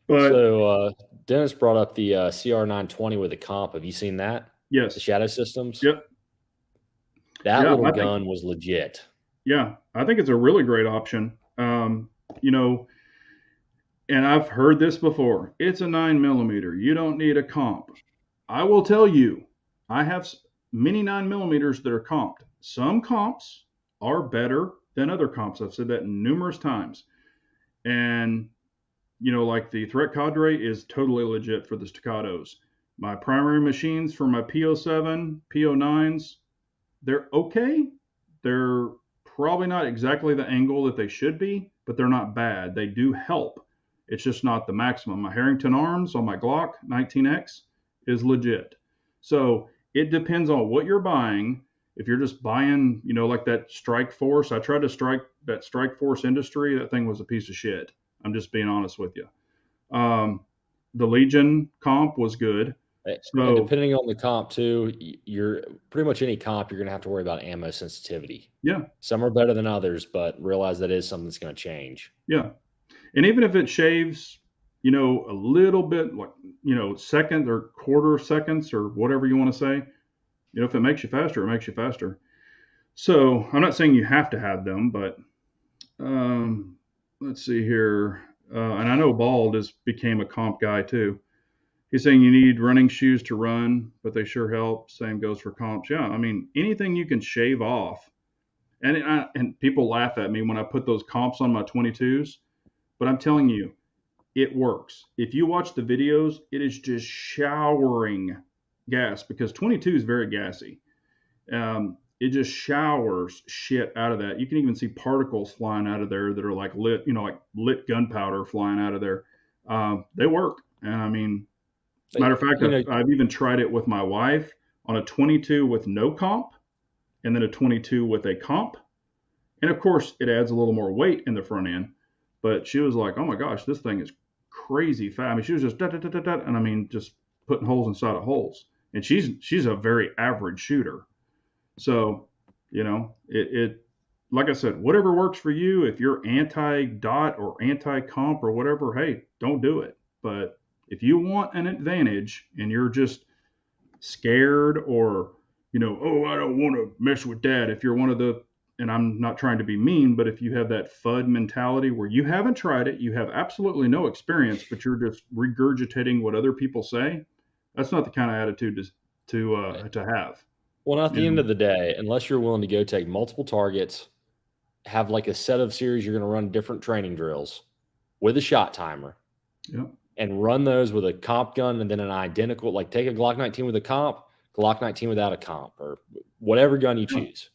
but So Dennis brought up the CR 920 with a comp. Have you seen that? The yes, Shadow Systems. yep, That yeah, little gun was legit. I think it's a really great option. You know, and I've heard this before. It's a 9 millimeter. You don't need a comp. I will tell you, I have many 9 millimeters that are comped. Some comps are better than other comps. I've said that numerous times. And, like the Threat Cadre is totally legit for the staccatos. My primary machines for my PO7, PO9s, they're okay. They're probably not exactly the angle that they should be, but they're not bad. They do help. It's just not the maximum. My Harrington Arms on my Glock 19X is legit. So it depends on what you're buying. If you're just buying, like that Strike Force, I tried to strike that Strike Force Industry. That thing was a piece of shit. I'm just being honest with you. The Legion comp was good. And So depending on the comp too, you're pretty much any comp, you're going to have to worry about ammo sensitivity. yeah, Some are better than others, but realize that is something that's going to change. yeah. And even if it shaves, a little bit, like, second or quarter seconds or whatever you want to say, if it makes you faster, it makes you faster. So I'm not saying you have to have them, but let's see here. And I know Bald has became a comp guy too. He's saying you need running shoes to run, but they sure help. Same goes for comps. Yeah, I mean anything you can shave off, and people laugh at me when I put those comps on my 22s, but I'm telling you, it works. If you watch the videos, it is just showering gas because 22 is very gassy. It just showers shit out of that. You can even see particles flying out of there that are like lit, like lit gunpowder flying out of there. They work. And I mean, matter of fact, You know, I've even tried it with my wife on a 22 with no comp and then a 22 with a comp. And of course, it adds a little more weight in the front end. But she was like, "Oh my gosh, this thing is crazy fast." I mean, she was just da da da da da, and I mean, just putting holes inside of holes. And she's a very average shooter. So, it like I said, whatever works for you. If you're anti dot or anti comp or whatever, hey, don't do it. But if you want an advantage and you're just scared or, oh, I don't want to mess with that. If you're one of the, and I'm not trying to be mean, but if you have that FUD mentality where you haven't tried it, you have absolutely no experience, but you're just regurgitating what other people say, that's not the kind of attitude to have. Well, at You the end know, of the day, unless you're willing to go take multiple targets, have like a set of series you're going to run different training drills with a shot timer yeah, and run those with a comp gun and then an identical, like take a Glock 19 with a comp, Glock 19 without a comp, or whatever gun you yeah, choose.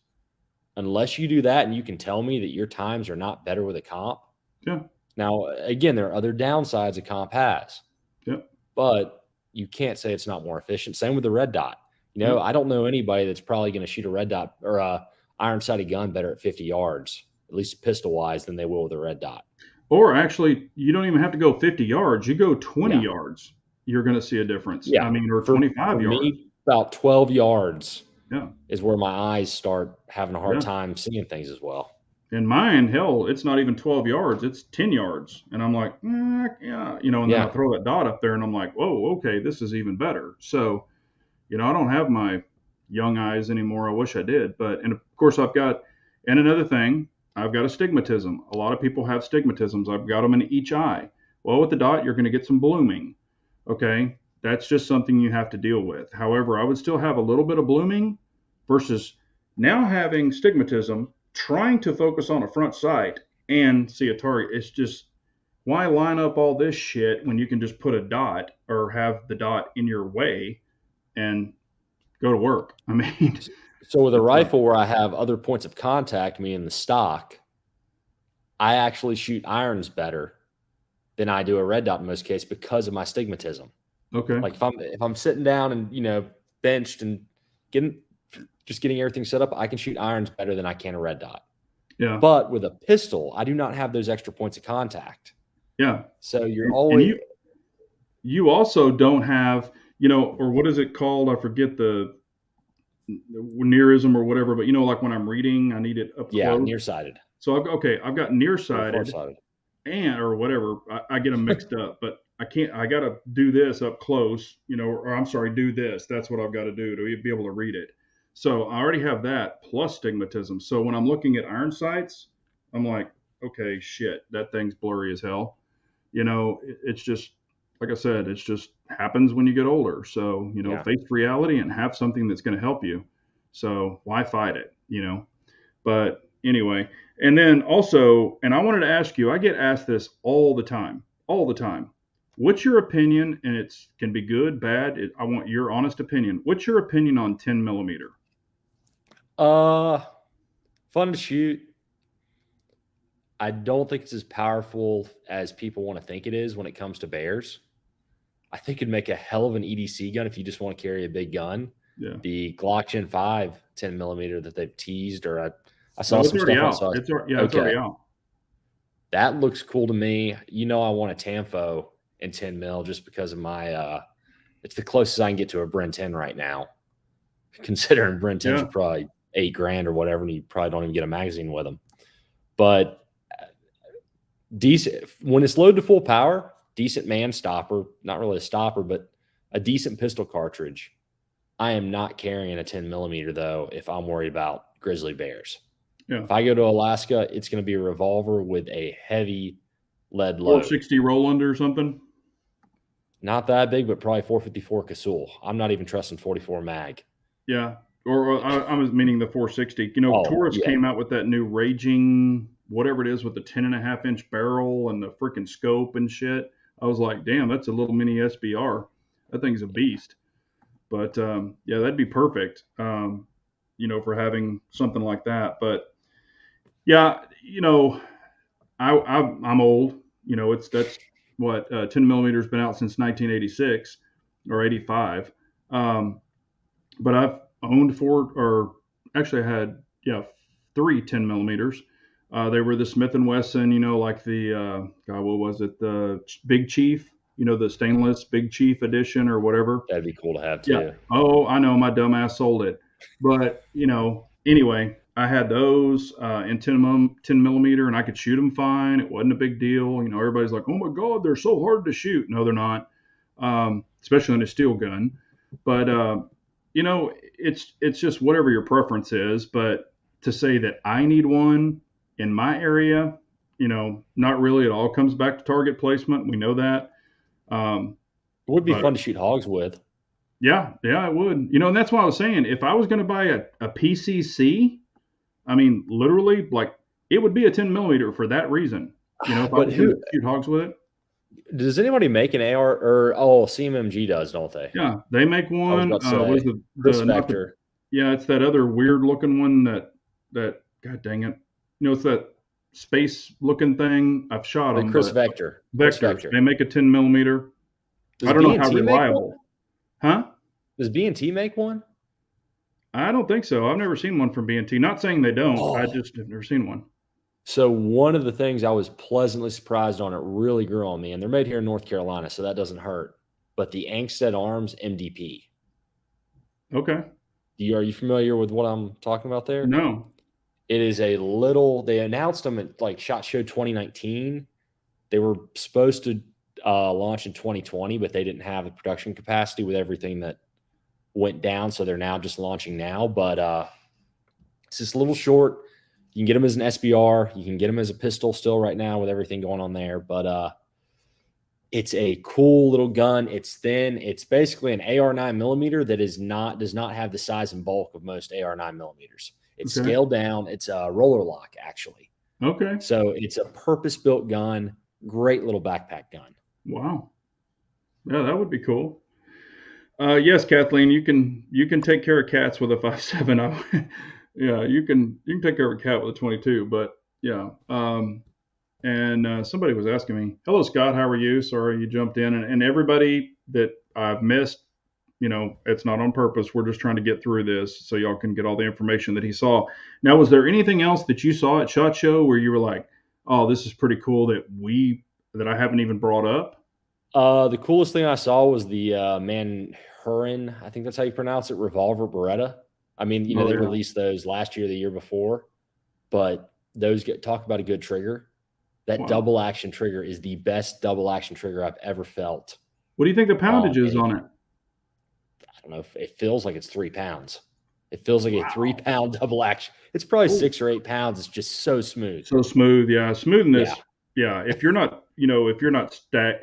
Unless you do that and you can tell me that your times are not better with a comp. yeah, Now, again, there are other downsides a comp has, yeah, but you can't say it's not more efficient. Same with the red dot. yeah. I don't know anybody that's probably going to shoot a red dot or a iron sighted gun better at 50 yards, at least pistol wise, than they will with a red dot. Or actually, you don't even have to go 50 yards. You go 20 Yeah. yards, you're going to see a difference. Yeah. I mean, or For 25 yards. me, about 12 yards Yeah, is where my eyes start having a hard yeah. time seeing things as well. And mine, hell, it's not even 12 yards. It's 10 yards. And I'm like, yeah, and then I Yeah. throw that dot up there and I'm like, whoa, okay, this is even better. So, I don't have my young eyes anymore. I wish I did. And of course, and another thing, I've got astigmatism. A lot of people have stigmatisms. I've got them in each eye. Well, with the dot, you're going to get some blooming. Okay. That's just something you have to deal with. However, I would still have a little bit of blooming versus now having stigmatism, trying to focus on a front sight and see a target. It's just, why line up all this shit when you can just put a dot or have the dot in your way and go to work? I mean, So with a it's like, rifle where I have other points of contact, me in the stock, I actually shoot irons better than I do a red dot in most cases because of my stigmatism. okay, Like if I'm sitting down and benched and getting everything set up, I can shoot irons better than I can a red dot. yeah, But with a pistol, I do not have those extra points of contact. yeah. So you're And always you also don't have, or what is it called? I forget the nearism or whatever, but like when I'm reading, I need it up close. nearsighted So I've got or nearsighted farsighted. and or whatever. I get them mixed up, but I can't. I got to do this up close, or I'm sorry, do this. That's what I've got to do to be able to read it. So I already have that plus stigmatism. So when I'm looking at iron sights, I'm like, okay, shit, that thing's blurry as hell. It's just like I said, it's just happens when you get older. So Yeah. face reality and have something that's going to help you. So why fight it? But anyway, and then also, and I wanted to ask you, I get asked this all the time, all the time. What's your opinion? And it's can be good, bad. I want your honest opinion. What's your opinion on 10 millimeter? Uh, Fun to shoot. I don't think it's as powerful as people want to think it is when it comes to bears. I think it'd make a hell of an EDC gun if you just want to carry a big gun. Yeah. The Glock Gen 5 10 millimeter that they've teased, or I saw No, it's some already stuff on out. sauce. It's already out. That looks cool to me. I want a Tamfo in 10 mil just because of my it's the closest I can get to a Bren 10 right now. Considering Bren 10s Yeah. are probably $8,000 or whatever, and you probably don't even get a magazine with them. But decent when it's loaded to full power, decent man stopper, not really a stopper, but a decent pistol cartridge. I am not carrying a 10 millimeter though if I'm worried about grizzly bears. Yeah. If I go to Alaska, it's going to be a revolver with a heavy lead load. 460 Roland or something. Not that big, but probably 454 Casull. I'm not even trusting 44 mag. Yeah. Or I was meaning the 460. Taurus came out with that new Raging, whatever it is, with the 10.5-inch barrel and the freaking scope and shit. I was like, damn, that's a little mini SBR. That thing's a beast. But yeah, that'd be perfect, for having something like that. But yeah, I'm old. That's what 10 millimeters been out since 1986 or 85. But I've owned four, or actually I had, three 10 millimeters. They were the Smith and Wesson, like the God, what was it? The Big Chief, the stainless Big Chief edition or whatever. That'd be cool to have Yeah. too. Oh, I know my dumbass sold it, but anyway, I had those in 10 millimeter, and I could shoot them fine. It wasn't a big deal. Everybody's like, "Oh my God, they're so hard to shoot." No, they're not, especially in a steel gun. But it's just whatever your preference is. But to say that I need one in my area, not really. It all comes back to target placement. We know that. Um, It would be but fun to shoot hogs with. yeah, it would. And that's why I was saying if I was going to buy a PCC, I mean, literally, like it would be a 10 millimeter for that reason. If I But was going who to shoot hogs with it, does anybody make an AR or oh CMMG does, don't they? yeah, they make I was one. about to What say is Chris the not the Vector. yeah, it's that other weird looking one that God dang it, it's that space looking thing. I've shot The them, Chris but Vector. Chris vectors. Vector. They make a 10 millimeter. I Does don't know B and how T make one? reliable, huh? Does B and T make one? I don't think so. I've never seen one from B&T. Not saying they don't. I Oh. just have never seen one. So one of the things I was pleasantly surprised on, it really grew on me, and they're made here in North Carolina, so that doesn't hurt. But the Angstead Arms MDP. Okay. Are you familiar with what I'm talking about there? No. It is a little. They announced them at like SHOT Show 2019. They were supposed to launch in 2020, but they didn't have the production capacity with everything that went down, so they're now just launching now. But it's just a little short. You can get them as an SBR. You can get them as a pistol still right now with everything going on there. But it's a cool little gun. It's thin. It's basically an AR 9 millimeter that does not have the size and bulk of most AR 9 millimeters. It's Okay. scaled down. It's a roller lock actually. Okay. So it's a purpose built gun. Great little backpack gun. Wow. Yeah, that would be cool. Yes, Kathleen, you can take care of cats with a 5.7. Yeah, you can take care of a cat with a 22. But yeah. And somebody was asking me, "Hello, Scott. How are you? Sorry you jumped in." And everybody that I've missed, it's not on purpose. We're just trying to get through this so y'all can get all the information that he saw. Now, was there anything else that you saw at SHOT Show where you were like, "Oh, this is pretty cool that I haven't even brought up"? The coolest thing I saw was the Manhurin, I think that's how you pronounce it, revolver Beretta. I mean, Oh they yeah. released those last year, the year before, but talk about a good trigger. That Wow. double action trigger is the best double action trigger I've ever felt What do you think the on poundage is a. on it? I don't know if it feels like it's 3 pounds. It feels like a three Wow. pound double action. It's probably Oh, 6 or 8 pounds. It's just so smooth. so smooth. Yeah, Yeah. smoothness. Yeah, if you're not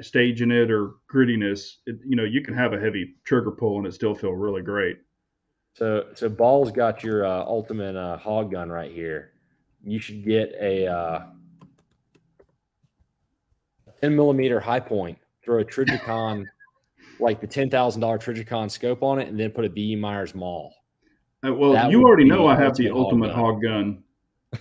staging it or grittiness, you can have a heavy trigger pull and it still feel really great. So Ball's got your ultimate hog gun right here. You should get a 10 millimeter high point, throw a Trijicon, like the $10,000 Trijicon scope on it, and then put a B. Myers Mall. Well, That you would already be know the I have the ultimate hog ultimate gun. hog gun,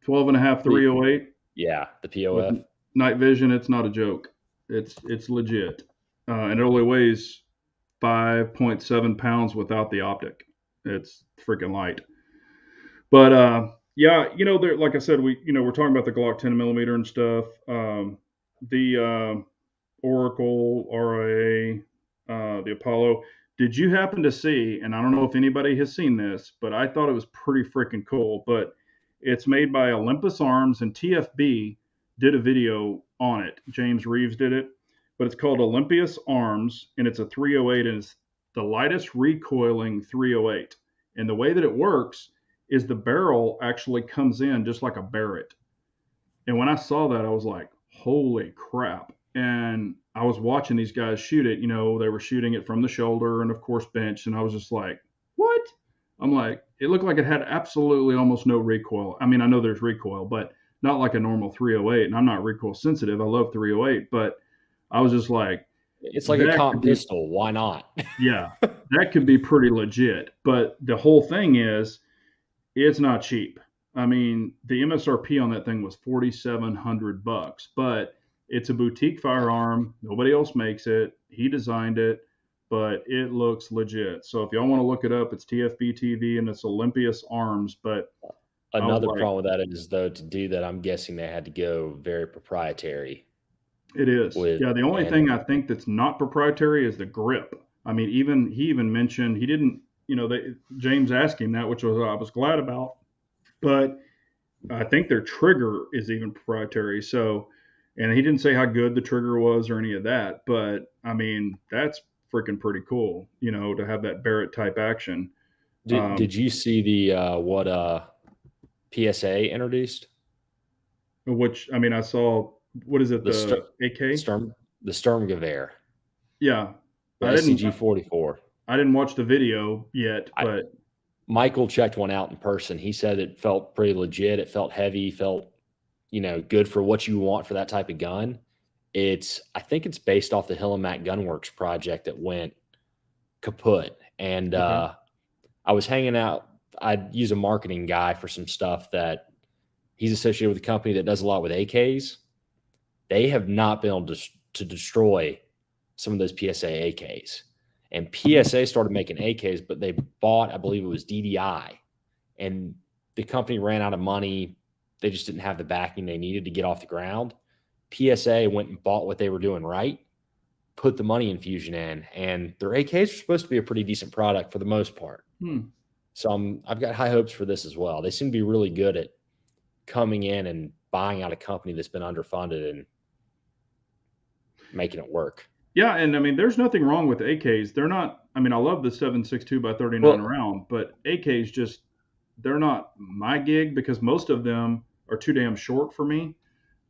12 and a half The 308 Yeah, the with POF. night vision. It's not a joke. It's legit, and it only weighs 5.7 pounds without the optic. It's freaking light. But yeah, there, like I said, we're talking about the Glock 10 millimeter and stuff. The Oracle RIA, the Apollo. Did you happen to see? And I don't know if anybody has seen this, but I thought it was pretty freaking cool. But it's made by Olympus Arms, and TFB did a video on it. James Reeves did it, but it's called Olympus Arms, and it's a 308, and it's the lightest recoiling 308. And the way that it works is the barrel actually comes in just like a Barrett. And when I saw that, I was like, holy crap. And I was watching these guys shoot it. They were shooting it from the shoulder and, of course, bench. And I was just like, what? I'm like, it looked like it had absolutely almost no recoil. I mean, I know there's recoil, but not like a normal 308. And I'm not recoil sensitive. I love 308. But I was just like, It's like a that could comp be, pistol. Why not? yeah, that could be pretty legit. But the whole thing is, it's not cheap. I mean, the MSRP on that thing was $4,700, but it's a boutique firearm. Nobody else makes it. He designed it, but it looks legit. So if y'all want to look it up, it's TFB TV and it's Olympus Arms. But I was Another like, problem with that is, though, to do that, I'm guessing they had to go very proprietary it is. with, Yeah, the only and thing I think that's not proprietary is the grip. I mean, even he even mentioned he didn't, James asked him that, which was I was glad about, but I think their trigger is even proprietary. So, and he didn't say how good the trigger was or any of that, but I mean, that's freaking pretty cool, to have that Barrett type action. did you see the what PSA introduced? Which I mean, I saw what is it, The the AK? Sturmgewehr, Yeah, the I didn't SCG 44. I didn't watch the video yet, I but Michael checked one out in person. He said it felt pretty legit. It felt heavy. Felt good for what you want for that type of gun. I think it's based off the Hill and Mac Gunworks project that went kaput. And okay, I was hanging out. I'd use a marketing guy for some stuff that he's associated with a company that does a lot with AKs. They have not been able to destroy some of those PSA AKs. And PSA started making AKs, but they bought, I believe it was DDI, and the company ran out of money. They just didn't have the backing they needed to get off the ground. PSA went and bought what they were doing right, put the money infusion in, and their AKs are supposed to be a pretty decent product for the most part. hmm. So I've got high hopes for this as well. They seem to be really good at coming in and buying out a company that's been underfunded and making it work. Yeah, and I mean, there's nothing wrong with AKs. They're not. I mean, I love the 7.62 by 39 Well, round, but AKs just they're not my gig because most of them are too damn short for me.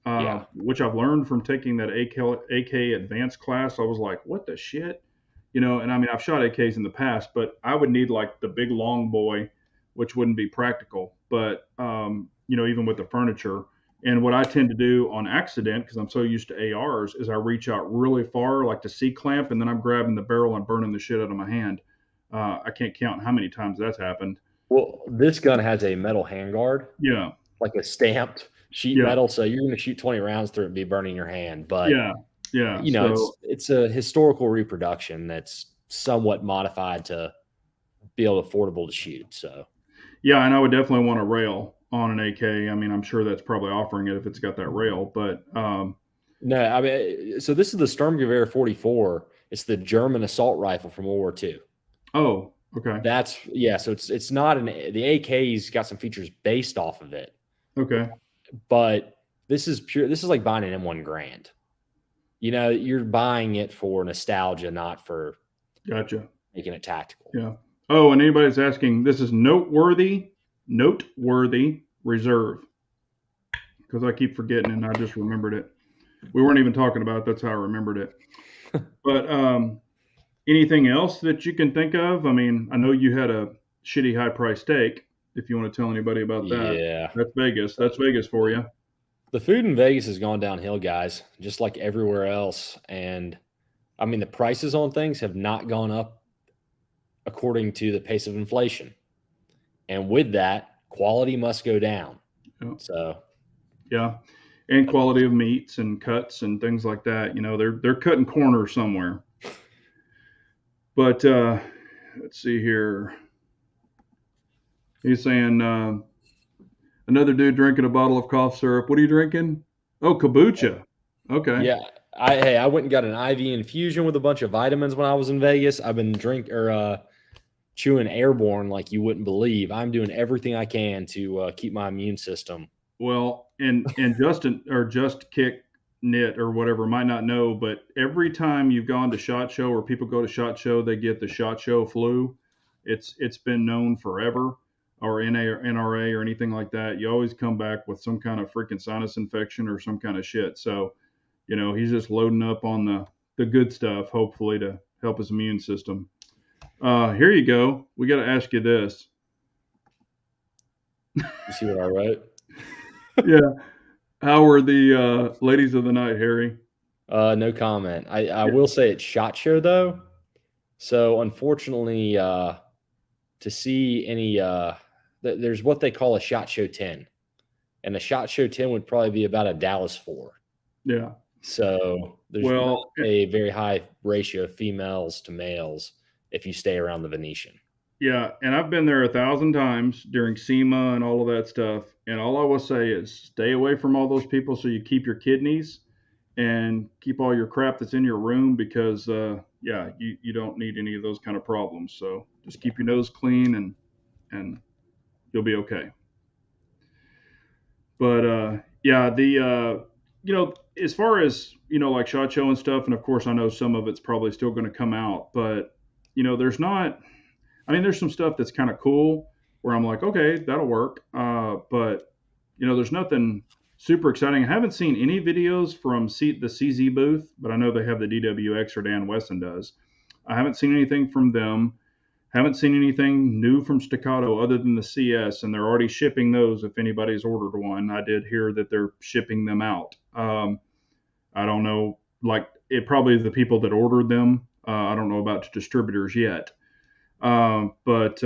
yeah. Which I've learned from taking that AK advanced class. I was like, what the shit, And I mean, I've shot AKs in the past, but I would need like the big long boy, which wouldn't be practical. But even with the furniture. And what I tend to do on accident, because I'm so used to ARs, is I reach out really far, like to C clamp, and then I'm grabbing the barrel and burning the shit out of my hand. I can't count how many times that's happened. Well, this gun has a metal handguard, Yeah, like a stamped sheet yeah, metal. So you're going to shoot 20 rounds through it and be burning your hand. But yeah, yeah. it's So it's a historical reproduction that's somewhat modified to be able affordable to shoot. So yeah, and I would definitely want a rail on an AK. I mean, I'm sure that's probably offering it if it's got that rail, but no, I mean, so this is the Sturmgewehr 44. It's the German assault rifle from World War II. oh, okay, That's yeah. So it's not the AK's got some features based off of it, okay, but this is pure. This is like buying an M1 Grand. You're buying it for nostalgia, not for gotcha. making it tactical. Yeah. Oh, and anybody's asking, this is noteworthy reserve because I keep forgetting and I just remembered it. We weren't even talking about it. That's how I remembered it. But anything else that you can think of? I mean, I know you had a shitty high price steak. If you want to tell anybody about that, Yeah. that's Vegas. That's Vegas for you. The food in Vegas has gone downhill, guys, just like everywhere else. And I mean, the prices on things have not gone up according to the pace of inflation. And with that, quality must go down. Yeah. So, Yeah. And quality of meats and cuts and things like that. They're cutting corners somewhere. But let's see here. He's saying another dude drinking a bottle of cough syrup. What are you drinking? Oh, kombucha. Okay. yeah, I went and got an IV infusion with a bunch of vitamins when I was in Vegas. I've been chewing airborne like you wouldn't believe. I'm doing everything I can to keep my immune system. Well, and Justin or Just Kick Knit or whatever might not know, but every time you've gone to SHOT Show or people go to SHOT Show, they get the SHOT Show flu. It's been known forever, or NA or NRA or anything like that. You always come back with some kind of freaking sinus infection or some kind of shit. So, he's just loading up on the good stuff, hopefully to help his immune system. Here you go. We got to ask you this. You see what I wrote? Yeah. How were the ladies of the night, Harry? No comment. I will say it's SHOT Show though. So unfortunately, to see any, there's what they call a SHOT Show 10, and a SHOT Show 10 would probably be about a Dallas 4. Yeah. So there's not Well, a very high ratio of females to males if you stay around the Venetian. Yeah, and I've been there 1,000 times during SEMA and all of that stuff. And all I will say is stay away from all those people so you keep your kidneys and keep all your crap that's in your room because, yeah, you don't need any of those kind of problems. So just keep your nose clean and you'll be okay. But yeah, as far as like Shot Show and stuff, and of course I know some of it's probably still going to come out, but there's not. I mean, there's some stuff that's kind of cool where I'm like, okay, that'll work. But there's nothing super exciting. I haven't seen any videos from the CZ booth, but I know they have the DWX or Dan Wesson does. I haven't seen anything from them. Haven't seen anything new from Staccato other than the CS, and they're already shipping those. If anybody's ordered one, I did hear that they're shipping them out. I don't know, like it probably the people that ordered them. I don't know about distributors yet. But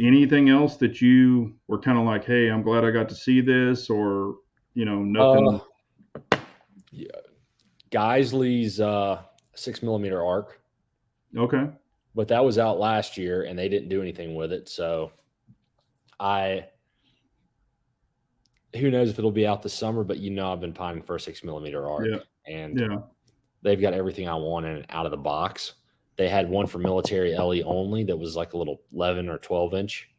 anything else that you were kind of like, hey, I'm glad I got to see this, or Uh, nothing? yeah, Geisley's 6 millimeter arc, Okay, but that was out last year and they didn't do anything with it. So I, who knows if it'll be out this summer, but I've been pining for a 6 millimeter arc yeah, and yeah, they've got everything I want in out of the box. They had one for military LE only that was like a little 11 or 12 inch.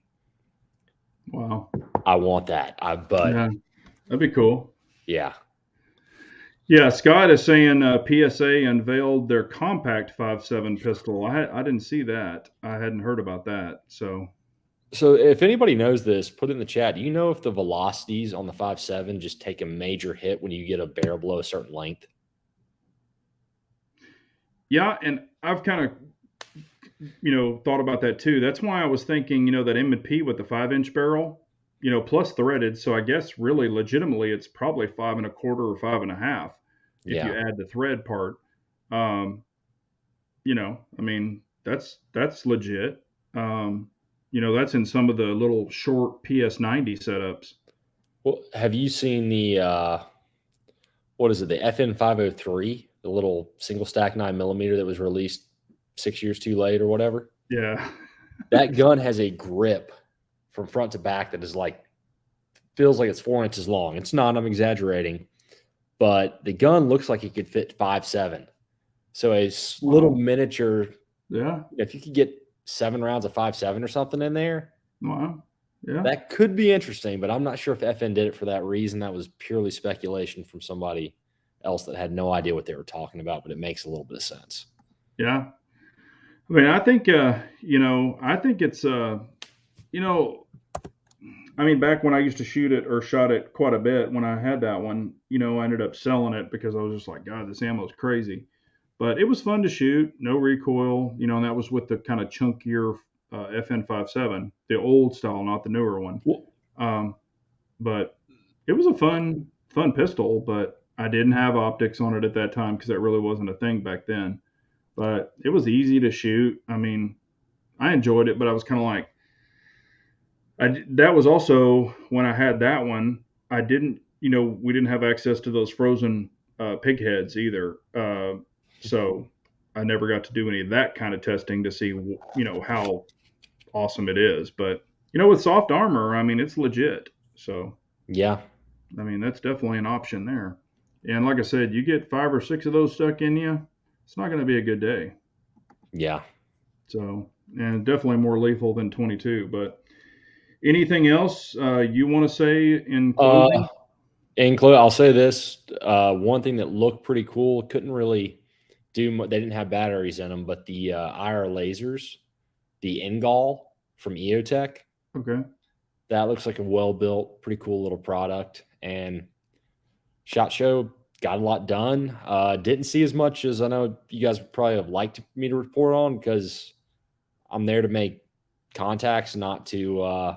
wow, I want that. But yeah, that'd be cool. yeah. Yeah, Scott is saying PSA unveiled their compact 5.7 pistol. I didn't see that. I hadn't heard about that. So So if anybody knows this, put it in the chat. Do you know if the velocities on the 5.7 just take a major hit when you get a barrel below a certain length? yeah, and I've kind of thought about that too. That's why I was thinking, that M&P with the 5 inch barrel, plus threaded. So I guess really legitimately it's probably 5 1/4 or 5 1/2 if you Yeah. add the thread part. Um, I mean, that's legit. That's in some of the little short PS90 setups. Well, have you seen the what is it? The FN 503, the little single stack 9 millimeter that was released 6 years too late or whatever. Yeah. That gun has a grip from front to back that is like feels like it's 4 inches long. It's not. I'm exaggerating, but the gun looks like it could fit 5.7. So a little Wow. miniature. Yeah. If you could get 7 rounds of 5.7 or something in there, Wow. Yeah. that could be interesting. But I'm not sure if FN did it for that reason. That was purely speculation from somebody else that had no idea what they were talking about. But it makes a little bit of sense. Yeah. I mean, I think I think it's you know, I mean, back when I used to shoot it or shot it quite a bit, when I had that one, I ended up selling it because I was just like, God, this ammo is crazy. But it was fun to shoot, no recoil, and that was with the kind of chunkier FN 5.7, the old style, not the newer one. Well, Um, but it was a fun pistol, but I didn't have optics on it at that time because that really wasn't a thing back then. But it was easy to shoot. I mean, I enjoyed it, but I was kind of like, that was also when I had that one. I didn't, we didn't have access to those frozen pig heads either. So I never got to do any of that kind of testing to see, how awesome it is. But, with soft armor, I mean, it's legit. So, yeah, I mean, that's definitely an option there. And like I said, you get 5 or 6 of those stuck in you, it's not going to be a good day. yeah. So, and definitely more lethal than 22. But anything else you want to say in Uh, closing? I'll say this: one thing that looked pretty cool, couldn't really do. They didn't have batteries in them, but the IR lasers, the Ingall from EOTech, Okay. that looks like a well built, pretty cool little product. And Shot Show got a lot done. Didn't see as much as I know you guys would probably have liked me to report on because I'm there to make contacts, not to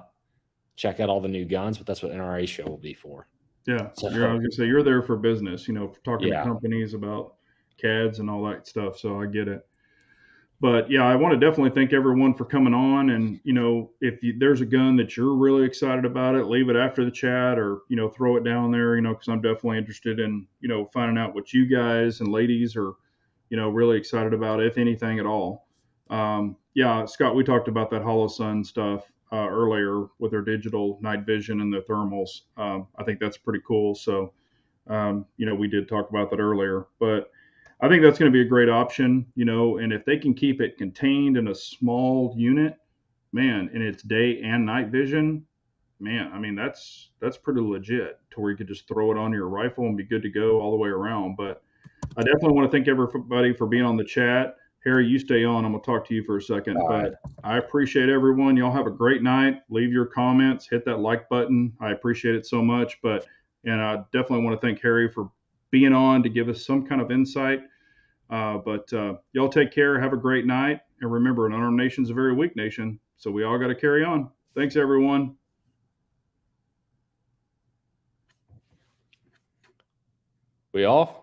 check out all the new guns. But that's what NRA show will be for. Yeah. I was So gonna say you're there for business, talking to yeah, companies about CADs and all that stuff. So I get it. But yeah, I want to definitely thank everyone for coming on. And if there's a gun that you're really excited about, it leave it after the chat, or throw it down there. Because I'm definitely interested in finding out what you guys and ladies are really excited about, if anything at all. yeah, Scott, we talked about that Holosun stuff earlier with their digital night vision and their thermals. I think that's pretty cool. So, we did talk about that earlier, but I think that's going to be a great option, and if they can keep it contained in a small unit, man, and it's day and night vision, man, I mean, that's pretty legit to where you could just throw it on your rifle and be good to go all the way around. But I definitely want to thank everybody for being on the chat. Harry, you stay on. I'm going to talk to you for a second, All right. but I appreciate everyone. Y'all have a great night. Leave your comments, hit that like button. I appreciate it so much. And I definitely want to thank Harry for being on to give us some kind of insight. But y'all take care. Have a great night. And remember, an unarmed nation is a very weak nation. So we all got to carry on. Thanks, everyone. We off?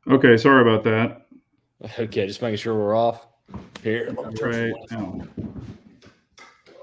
Okay, sorry about that. Okay, just making sure we're off. Here, let me turn Right some lights on. now.